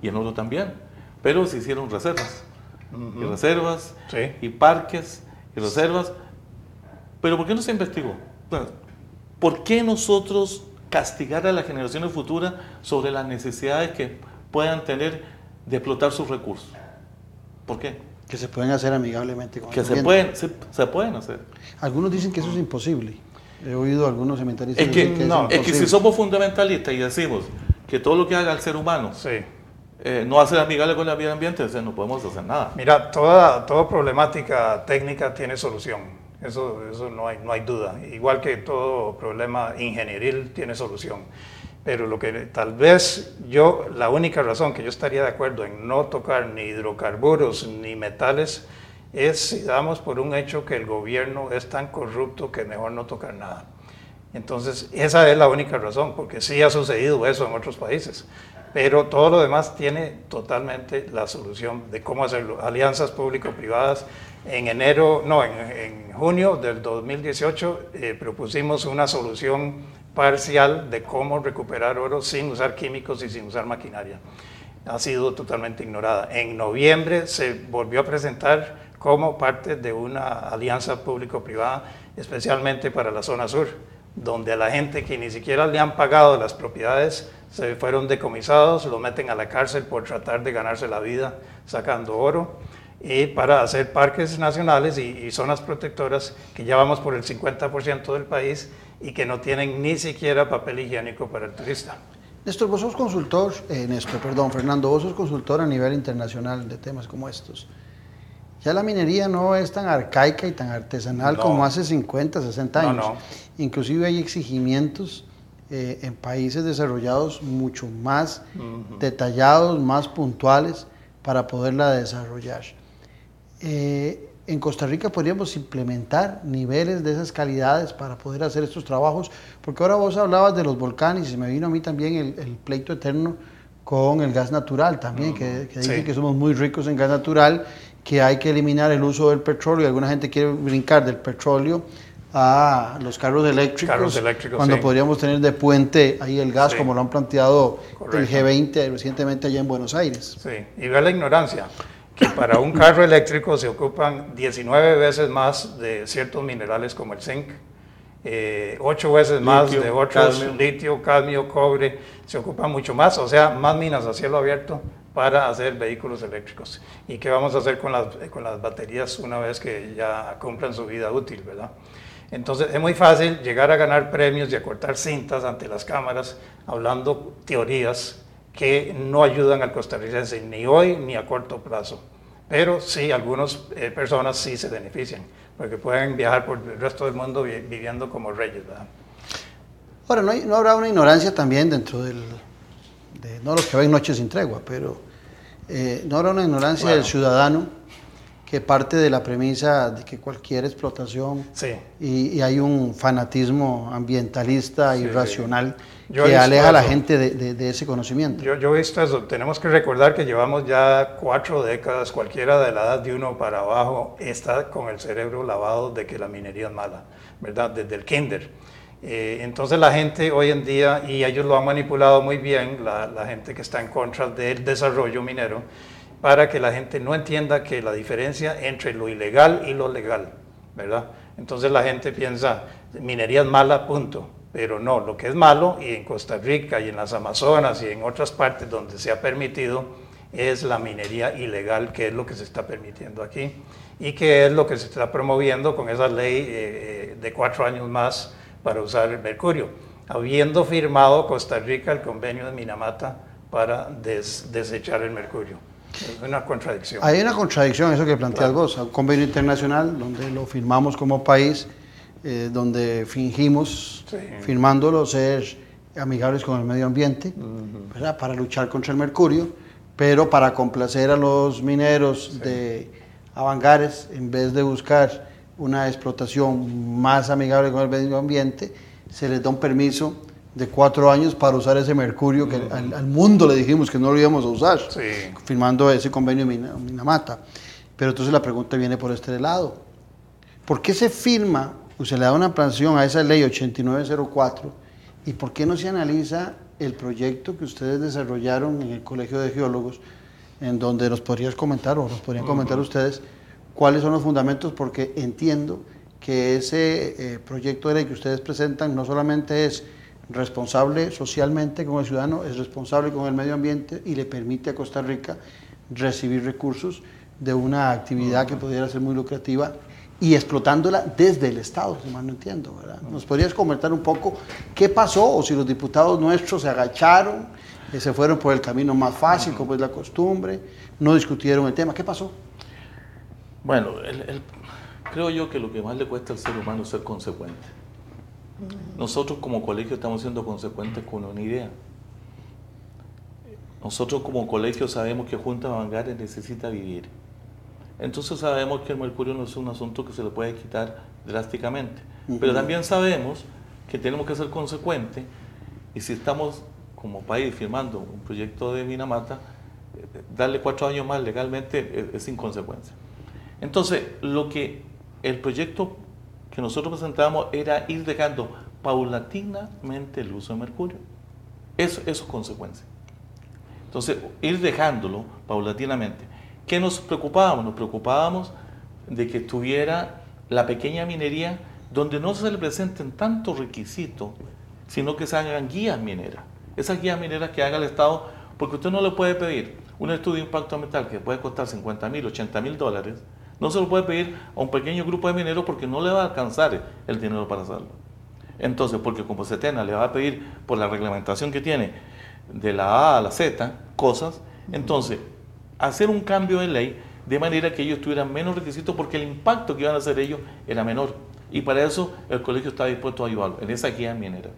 Y en oro también. Pero se hicieron reservas. Y reservas, y parques, y reservas. Pero ¿por qué no se investigó? ¿Por qué nosotros castigar a las generaciones futuras sobre las necesidades que puedan tener de explotar sus recursos? ¿Por qué? Que se pueden hacer amigablemente con el ambiente. Se pueden hacer. Algunos dicen que eso es imposible. He oído algunos cementeristas decir que es que si somos fundamentalistas y decimos que todo lo que haga el ser humano no va a ser amigable con el medio ambiente, entonces no podemos hacer nada. Mira, toda problemática técnica tiene solución. Eso no hay duda. Igual que todo problema ingenieril tiene solución. Pero lo que tal vez la única razón que yo estaría de acuerdo en no tocar ni hidrocarburos ni metales es si damos por un hecho que el gobierno es tan corrupto que mejor no tocar nada. Entonces, esa es la única razón, porque sí ha sucedido eso en otros países. Pero todo lo demás tiene totalmente la solución de cómo hacerlo. Alianzas público-privadas. En junio del 2018 propusimos una solución parcial de cómo recuperar oro sin usar químicos y sin usar maquinaria. Ha sido totalmente ignorada. En noviembre se volvió a presentar como parte de una alianza público-privada, especialmente para la zona sur, donde a la gente que ni siquiera le han pagado las propiedades se fueron decomisados, los meten a la cárcel por tratar de ganarse la vida sacando oro, y para hacer parques nacionales y zonas protectoras que ya vamos por el 50% del país y que no tienen ni siquiera papel higiénico para el turista. Néstor, vos sos consultor, Fernando, vos sos consultor a nivel internacional de temas como estos. Ya la minería no es tan arcaica y tan artesanal como hace 50, 60 años. Inclusive hay exigimientos en países desarrollados mucho más detallados, más puntuales para poderla desarrollar. En Costa Rica podríamos implementar niveles de esas calidades para poder hacer estos trabajos, porque ahora vos hablabas de los volcanes y me vino a mí también el pleito eterno con el gas natural también, que dicen que somos muy ricos en gas natural, que hay que eliminar el uso del petróleo. Alguna gente quiere brincar del petróleo a los carros eléctricos cuando podríamos tener de puente ahí el gas, como lo han planteado el G20 recientemente allá en Buenos Aires. Sí, y ver la ignorancia. que para un carro eléctrico se ocupan 19 veces más de ciertos minerales como el zinc, 8 veces más de otros, litio, cadmio, cobre, se ocupan mucho más, o sea, más minas a cielo abierto para hacer vehículos eléctricos. ¿Y qué vamos a hacer con las baterías una vez que ya cumplan su vida útil, verdad? Entonces es muy fácil llegar a ganar premios y a cortar cintas ante las cámaras hablando teorías que no ayudan al costarricense ni hoy ni a corto plazo. Pero sí, algunas personas sí se benefician, porque pueden viajar por el resto del mundo viviendo como reyes, ¿verdad? Ahora, ¿no habrá una ignorancia también dentro no los que ven Noches sin Tregua, pero no habrá una ignorancia del ciudadano que parte de la premisa de que cualquier explotación y hay un fanatismo ambientalista irracional que aleja a la gente de ese conocimiento? Yo he visto eso. Tenemos que recordar que llevamos ya 4 décadas, cualquiera de la edad de 1 para abajo está con el cerebro lavado de que la minería es mala, ¿verdad? Desde el kinder. Entonces la gente hoy en día, y ellos lo han manipulado muy bien, la gente que está en contra del desarrollo minero, para que la gente no entienda que la diferencia entre lo ilegal y lo legal, ¿verdad? Entonces la gente piensa, minería es mala, punto. Pero no, lo que es malo, y en Costa Rica y en las Amazonas y en otras partes donde se ha permitido, es la minería ilegal, que es lo que se está permitiendo aquí, y que es lo que se está promoviendo con esa ley de 4 años más para usar el mercurio, habiendo firmado Costa Rica el convenio de Minamata para desechar el mercurio. Es una contradicción. Hay una contradicción, eso que planteas vos, un convenio internacional donde lo firmamos como país, donde fingimos, firmándolo, ser amigables con el medio ambiente, ¿verdad? Para luchar contra el mercurio, pero para complacer a los mineros de Avangares, en vez de buscar una explotación más amigable con el medio ambiente, se les da un permiso de 4 años para usar ese mercurio que al mundo le dijimos que no lo íbamos a usar, firmando ese convenio Minamata. Pero entonces la pregunta viene por este lado. ¿Por qué se firma o se le da una ampliación a esa ley 8904 y por qué no se analiza el proyecto que ustedes desarrollaron en el Colegio de Geólogos, en donde nos podrías comentar o nos podrían comentar ustedes cuáles son los fundamentos? Porque entiendo que ese proyecto de ley que ustedes presentan no solamente es responsable socialmente con el ciudadano, es responsable con el medio ambiente y le permite a Costa Rica recibir recursos de una actividad que pudiera ser muy lucrativa y explotándola desde el Estado, si mal no entiendo, ¿verdad? ¿Nos podrías comentar un poco qué pasó o si los diputados nuestros se agacharon, se fueron por el camino más fácil, como es la costumbre, no discutieron el tema? ¿Qué pasó? Bueno, creo yo que lo que más le cuesta al ser humano es ser consecuente. Nosotros como colegio estamos siendo consecuentes con una idea. Nosotros como colegio sabemos que Junta Avangares necesita vivir. Entonces sabemos que el mercurio no es un asunto que se le puede quitar drásticamente. Pero también sabemos que tenemos que ser consecuentes y si estamos como país firmando un proyecto de Minamata, darle 4 años más legalmente es inconsecuencia. Entonces, el proyecto que nosotros presentamos era ir dejando paulatinamente el uso de mercurio. Eso es consecuencia. Entonces, ir dejándolo paulatinamente. ¿Qué nos preocupábamos? Nos preocupábamos de que estuviera la pequeña minería donde no se le presenten tantos requisitos, sino que se hagan guías mineras. Esas guías mineras que haga el Estado, porque usted no le puede pedir un estudio de impacto ambiental que puede costar $50,000, $80,000, no se lo puede pedir a un pequeño grupo de mineros porque no le va a alcanzar el dinero para hacerlo. Entonces, porque como Setena le va a pedir por la reglamentación que tiene de la A a la Z, cosas, entonces hacer un cambio de ley de manera que ellos tuvieran menos requisitos porque el impacto que iban a hacer ellos era menor. Y para eso el colegio está dispuesto a ayudarlo en esa guía minera.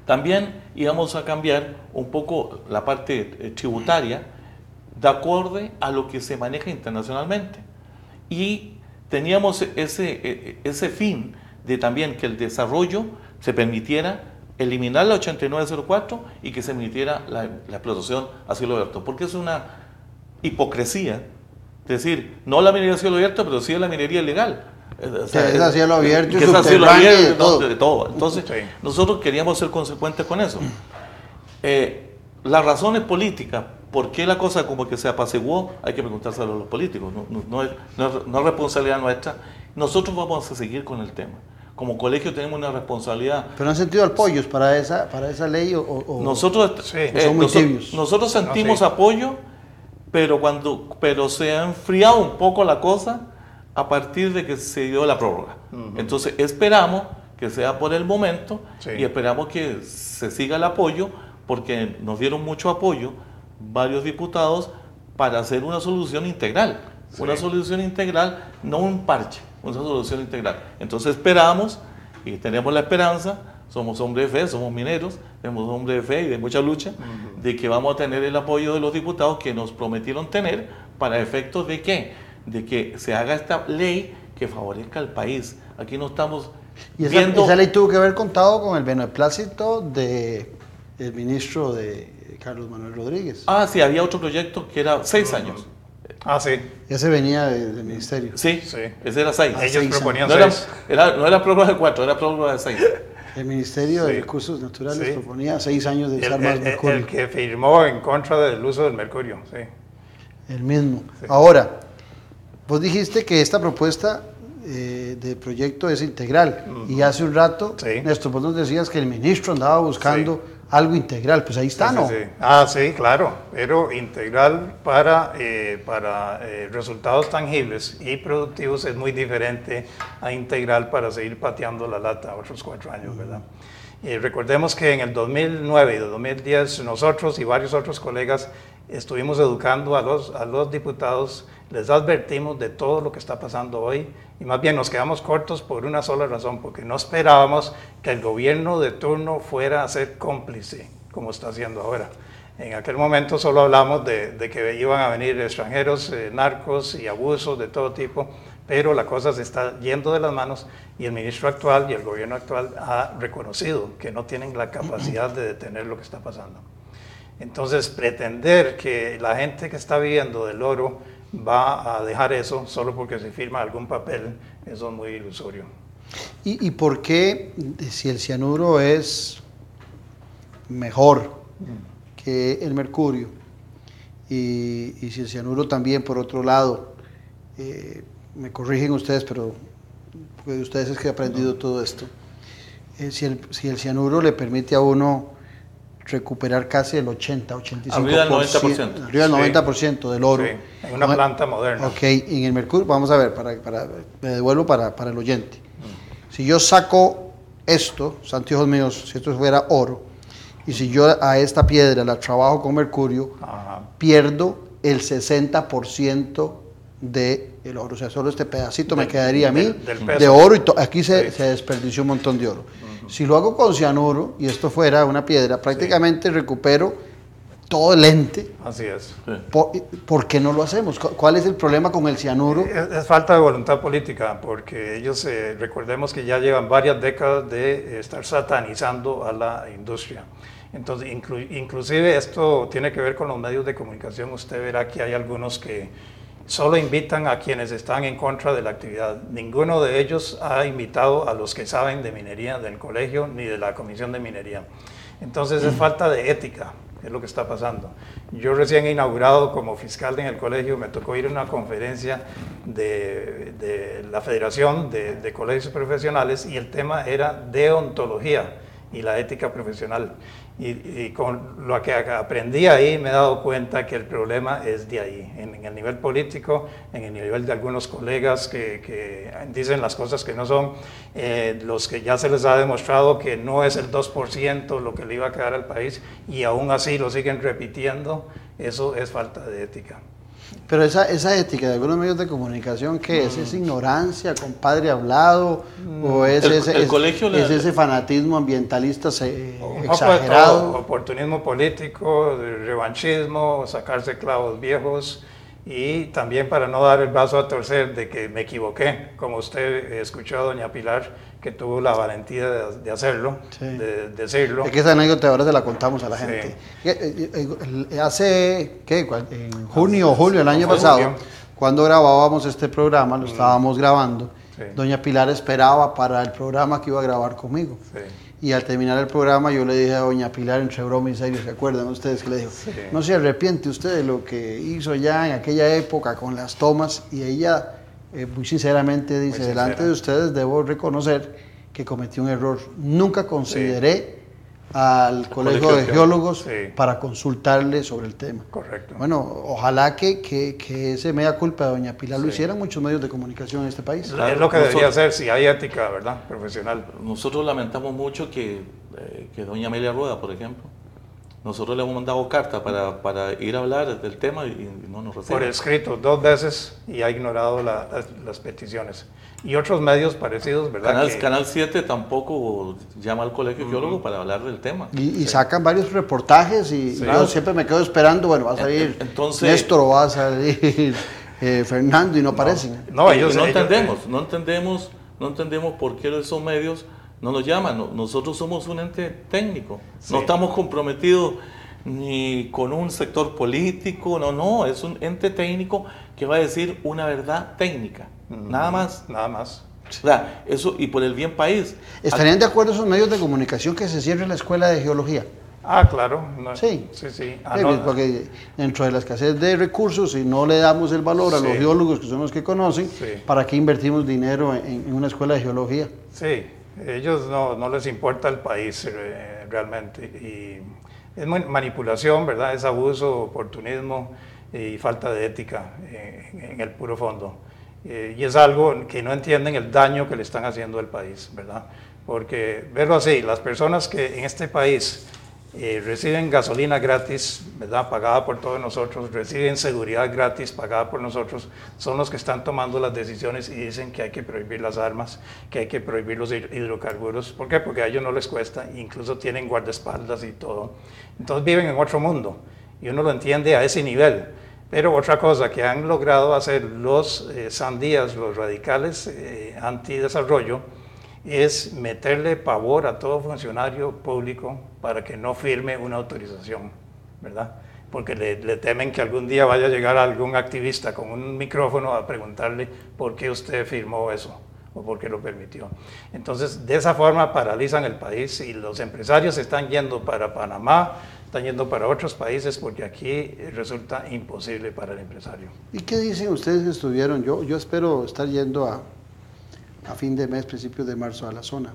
También íbamos a cambiar un poco la parte tributaria de acuerdo a lo que se maneja internacionalmente. Y teníamos ese fin de también que el desarrollo se permitiera eliminar la 8904 y que se permitiera la explotación a cielo abierto. Porque es una hipocresía decir, no la minería a cielo abierto, pero sí la minería ilegal. O sea, es a cielo abierto, es a cielo abierto, de todo. Entonces, nosotros queríamos ser consecuentes con eso. Las razones políticas ¿Por qué la cosa como que se apaciguó? Hay que preguntárselo a los políticos, no es responsabilidad nuestra. Nosotros vamos a seguir con el tema. Como colegio tenemos una responsabilidad. ¿Pero han sentido apoyos para esa ley o nosotros, son muy tibios? Nosotros sentimos apoyo, pero se ha enfriado un poco la cosa a partir de que se dio la prórroga. Entonces esperamos que sea por el momento y esperamos que se siga el apoyo, porque nos dieron mucho apoyo varios diputados para hacer una solución integral. Una solución integral, no un parche, una solución integral. Entonces esperamos y tenemos la esperanza, somos hombres de fe, somos mineros, somos hombres de fe y de mucha lucha, de que vamos a tener el apoyo de los diputados que nos prometieron tener para efectos de ¿qué? De que se haga esta ley que favorezca al país. Aquí no estamos viendo... Esa ley tuvo que haber contado con el beneplácito del ministro de Carlos Manuel Rodríguez. Sí, había otro proyecto que era 6 años. Sí. Ese venía del ministerio. Sí, ese era 6. Ellos proponían 6. No era prórroga de 4, era prórroga de 6. El Ministerio de Recursos Naturales proponía 6 años de usar más mercurio. El que firmó en contra del uso del mercurio, El mismo. Ahora, vos dijiste que esta propuesta de proyecto es integral. Y hace un rato, Néstor, vos nos decías que el ministro andaba buscando algo integral. Pues ahí está, ¿no? Sí, claro. Pero integral para resultados tangibles y productivos es muy diferente a integral para seguir pateando la lata otros 4 años, ¿verdad? Recordemos que en el 2009 y 2010 nosotros y varios otros colegas estuvimos educando a los diputados, les advertimos de todo lo que está pasando hoy y más bien nos quedamos cortos por una sola razón, porque no esperábamos que el gobierno de turno fuera a ser cómplice, como está haciendo ahora. En aquel momento solo hablamos de que iban a venir extranjeros, narcos y abusos de todo tipo, pero la cosa se está yendo de las manos y el ministro actual y el gobierno actual ha reconocido que no tienen la capacidad de detener lo que está pasando. Entonces, pretender que la gente que está viviendo del oro va a dejar eso solo porque se firma algún papel, eso es muy ilusorio. ¿Y por qué, si el cianuro es mejor que el mercurio, y si el cianuro también, por otro lado, me corrigen ustedes, pero de ustedes es que he aprendido todo esto, si el cianuro le permite a uno recuperar casi el 80-85%, arriba del 90%, arriba del 90% del oro. En una planta moderna. Ok, en el mercurio, vamos a ver, me devuelvo para el oyente. Si yo saco esto, santiojos míos, si esto fuera oro, y si yo a esta piedra la trabajo con mercurio, pierdo el 60% del oro. O sea, solo este pedacito me quedaría a mí de oro y aquí se desperdició un montón de oro. Si lo hago con cianuro y esto fuera una piedra, prácticamente recupero todo el ente. Así es. ¿Por qué no lo hacemos? ¿Cuál es el problema con el cianuro? Es falta de voluntad política, porque ellos, recordemos que ya llevan varias décadas de estar satanizando a la industria. Entonces, inclusive esto tiene que ver con los medios de comunicación. Usted verá que hay algunos que solo invitan a quienes están en contra de la actividad. Ninguno de ellos ha invitado a los que saben de minería del colegio ni de la Comisión de Minería. Entonces es falta de ética, es lo que está pasando. Yo recién inaugurado como fiscal en el colegio, me tocó ir a una conferencia de la Federación de Colegios Profesionales y el tema era deontología y la ética profesional. Y con lo que aprendí ahí me he dado cuenta que el problema es de ahí, en el nivel político, en el nivel de algunos colegas que dicen las cosas que no son, los que ya se les ha demostrado que no es el 2% lo que le iba a quedar al país y aún así lo siguen repitiendo, eso es falta de ética. Pero esa ética de algunos medios de comunicación, ¿qué es? ¿Es ignorancia, compadre hablado? ¿O es ese fanatismo ambientalista exagerado? Oportunismo político, revanchismo, sacarse clavos viejos y también para no dar el brazo a torcer de que me equivoqué, como usted escuchó a doña Pilar, que tuvo la valentía de hacerlo, de decirlo. Es que esa anécdota ahora se la contamos a la gente. Hace, en junio o julio del año pasado, cuando grabábamos este programa, lo estábamos grabando, doña Pilar esperaba para el programa que iba a grabar conmigo. y al terminar el programa yo le dije a doña Pilar, entre broma y serio, ¿se acuerdan ustedes que le dijo? Sí. No se arrepiente usted de lo que hizo ya en aquella época con las tomas, y ella muy sinceramente dice, delante de ustedes debo reconocer que cometí un error, nunca consideré al Colegio de Geólogos para consultarle sobre el tema. Correcto. Bueno, ojalá que ese mea culpa de doña Pilar lo hicieran muchos medios de comunicación en este país. Claro, es lo que debería hacer, si hay ética, ¿verdad? Profesional. Nosotros lamentamos mucho que doña Amelia Rueda, por ejemplo, nosotros le hemos mandado carta para ir a hablar del tema y no nos recibe. Por escrito 2 veces y ha ignorado las peticiones. Y otros medios parecidos, ¿verdad? Canal 7 tampoco llama al Colegio Geólogo para hablar del tema. Y sacan varios reportajes y yo siempre me quedo esperando, bueno, va a salir Néstor o va a salir Fernando y no aparecen. No entendemos por qué esos medios no nos llaman. Nosotros somos un ente técnico, no estamos comprometidos ni con un sector político, no, es un ente técnico que va a decir una verdad técnica, nada más. O sea, eso, y por el bien país. ¿Estarían de acuerdo esos medios de comunicación que se cierre la escuela de geología? Claro. Sí. Porque dentro de la escasez de recursos, si no le damos el valor a los geólogos, que son los que conocen, ¿para qué invertimos dinero en una escuela de geología? Sí, ellos no les importa el país realmente. Y es manipulación, ¿verdad? Es abuso, oportunismo y falta de ética en el puro fondo. Y es algo que no entienden el daño que le están haciendo al país, ¿verdad? Porque, verlo así, las personas que en este país reciben gasolina gratis, ¿verdad? Pagada por todos nosotros, reciben seguridad gratis, pagada por nosotros, son los que están tomando las decisiones y dicen que hay que prohibir las armas, que hay que prohibir los hidrocarburos. ¿Por qué? Porque a ellos no les cuesta, incluso tienen guardaespaldas y todo. Entonces viven en otro mundo y uno lo entiende a ese nivel. Pero otra cosa que han logrado hacer los sandías, los radicales antidesarrollo, es meterle pavor a todo funcionario público para que no firme una autorización, ¿verdad? Porque le temen que algún día vaya a llegar algún activista con un micrófono a preguntarle por qué usted firmó eso o por qué lo permitió. Entonces, de esa forma paralizan el país y los empresarios están yendo para Panamá, están yendo para otros países porque aquí resulta imposible para el empresario. ¿Y qué dicen ustedes que estuvieron? Yo espero estar yendo a fin de mes, principios de marzo a la zona.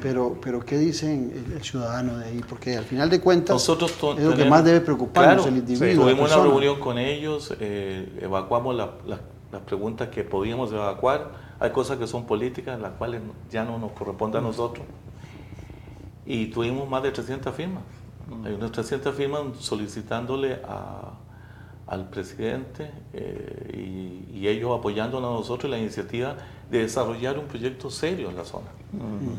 Pero ¿qué dicen el ciudadano de ahí? Porque al final de cuentas es lo que más debe preocuparnos, el individuo. Tuvimos una reunión con ellos, evacuamos las preguntas que podíamos evacuar. Hay cosas que son políticas, las cuales ya no nos corresponde a nosotros. Y tuvimos más de 300 firmas. Hay unas 300 firmas solicitándole al presidente y ellos apoyándonos a nosotros la iniciativa de desarrollar un proyecto serio en la zona.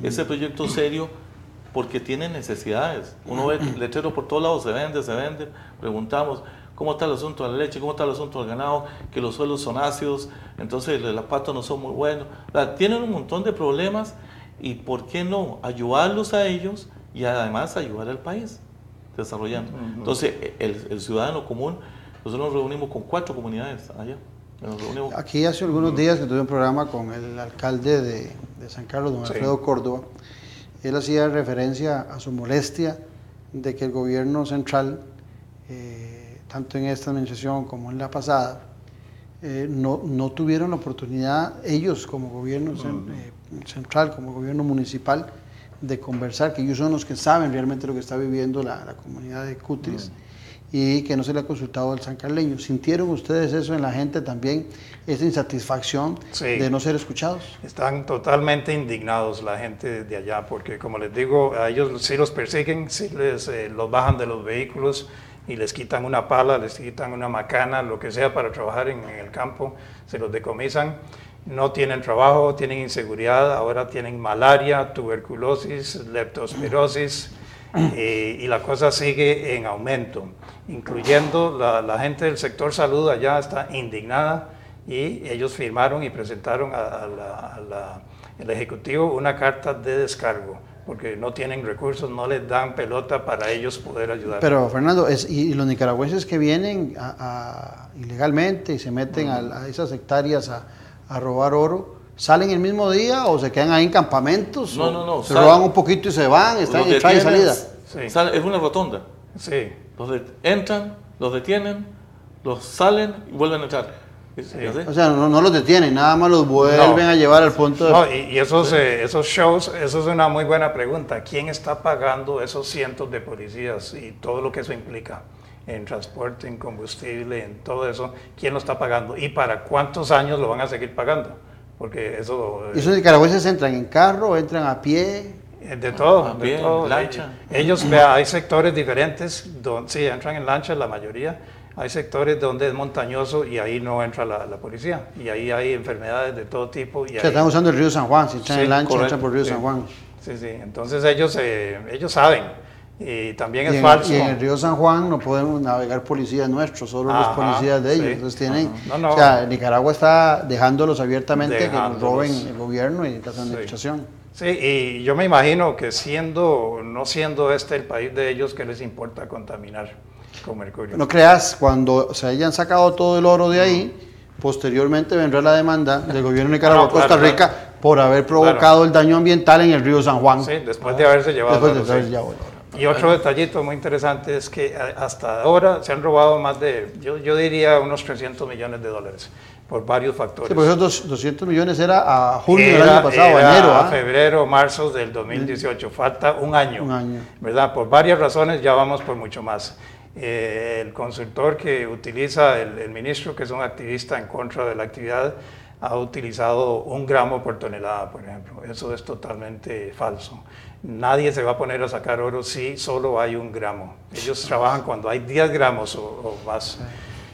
Ese proyecto serio porque tiene necesidades. Uno ve letreros por todos lados, se vende, preguntamos cómo está el asunto de la leche, cómo está el asunto del ganado, que los suelos son ácidos, entonces los pastos no son muy buenos. Tienen un montón de problemas y ¿por qué no ayudarlos a ellos y además ayudar al país desarrollando? Entonces el ciudadano común, nosotros nos reunimos con 4 comunidades allá. Aquí hace algunos días que tuve un programa con el alcalde de San Carlos, don Alfredo Córdoba. Él hacía referencia a su molestia de que el gobierno central, tanto en esta administración como en la pasada, no tuvieron la oportunidad, ellos como gobierno central, como gobierno municipal, de conversar, que ellos son los que saben realmente lo que está viviendo la comunidad de Cutris. Y que no se le ha consultado al sancarleño. ¿Sintieron ustedes eso en la gente también, esa insatisfacción de no ser escuchados? Están totalmente indignados la gente de allá, porque como les digo, a ellos sí los persiguen, sí los bajan de los vehículos y les quitan una pala, les quitan una macana, lo que sea para trabajar en el campo, se los decomisan. No tienen trabajo, tienen inseguridad, ahora tienen malaria, tuberculosis, leptospirosis, y la cosa sigue en aumento, incluyendo la gente del sector salud allá está indignada y ellos firmaron y presentaron al Ejecutivo una carta de descargo porque no tienen recursos, no les dan pelota para ellos poder ayudar. Pero Fernando, y los nicaragüenses que vienen ilegalmente y se meten a esas hectáreas a robar oro, ¿Salen el mismo día o se quedan ahí en campamentos? No. Se roban un poquito y se van, están en entrada y salida. Sí. Es una rotonda. Sí. Entran, los detienen, los salen y vuelven a entrar. Sí. O sea, no los detienen, nada más los vuelven a llevar al punto de... No, y esos shows, eso es una muy buena pregunta. ¿Quién está pagando esos cientos de policías y todo lo que eso implica? En transporte, en combustible, en todo eso, ¿quién lo está pagando? ¿Y para cuántos años lo van a seguir pagando? Porque eso... ¿Y esos nicaragüenses entran en carro, entran a pie? De todo, a pie, de todo. Lancha. Ellos, vea, hay sectores diferentes, donde, sí, entran en lancha la mayoría. Hay sectores donde es montañoso y ahí no entra la policía. Y ahí hay enfermedades de todo tipo. Y están usando el río San Juan, si entran sí, en lancha, correcto, entran por el río sí. San Juan. Sí, entonces ellos saben. Y también es falso. Y en el río San Juan no podemos navegar policías nuestros, solo los policías de ellos. Sí. Entonces tienen, no. O sea, Nicaragua está dejándolos abiertamente que nos roben el gobierno y la administración. Sí, y yo me imagino que no siendo este el país de ellos, que les importa contaminar con mercurio. No creas, cuando se hayan sacado todo el oro de ahí, posteriormente vendrá la demanda del gobierno de Nicaragua a Costa Rica por haber provocado el daño ambiental en el río San Juan. Sí, después de haberse llevado el oro. Y otro detallito muy interesante es que hasta ahora se han robado más de, yo diría, unos $300 millones por varios factores. Sí, pues esos 200 millones era a junio del año pasado, a enero. A febrero, marzo del 2018, falta un año. ¿Verdad? Por varias razones ya vamos por mucho más. El consultor que utiliza el ministro, que es un activista en contra de la actividad, ha utilizado 1 gramo por tonelada, por ejemplo. Eso es totalmente falso. Nadie se va a poner a sacar oro si solo hay 1 gramo. Ellos trabajan cuando hay 10 gramos o más.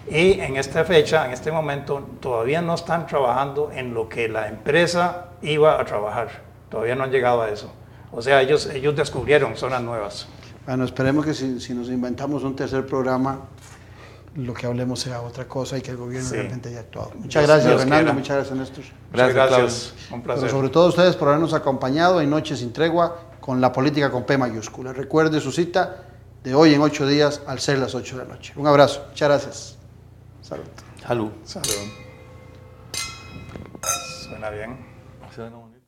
Y en esta fecha, en este momento, todavía no están trabajando en lo que la empresa iba a trabajar. Todavía no han llegado a eso. O sea, ellos descubrieron zonas nuevas. Bueno, esperemos que si nos inventamos un tercer programa, lo que hablemos sea otra cosa y que el gobierno realmente haya actuado. Muchas gracias, Fernando. Muchas gracias, Néstor. Gracias. Un placer. Pero sobre todo a ustedes por habernos acompañado en Noche Sin Tregua con la política con P mayúscula. Recuerde su cita de hoy en 8 días al ser las 8 de la noche. Un abrazo. Muchas gracias. Salud. Salud. Suena bien. Suena bonito.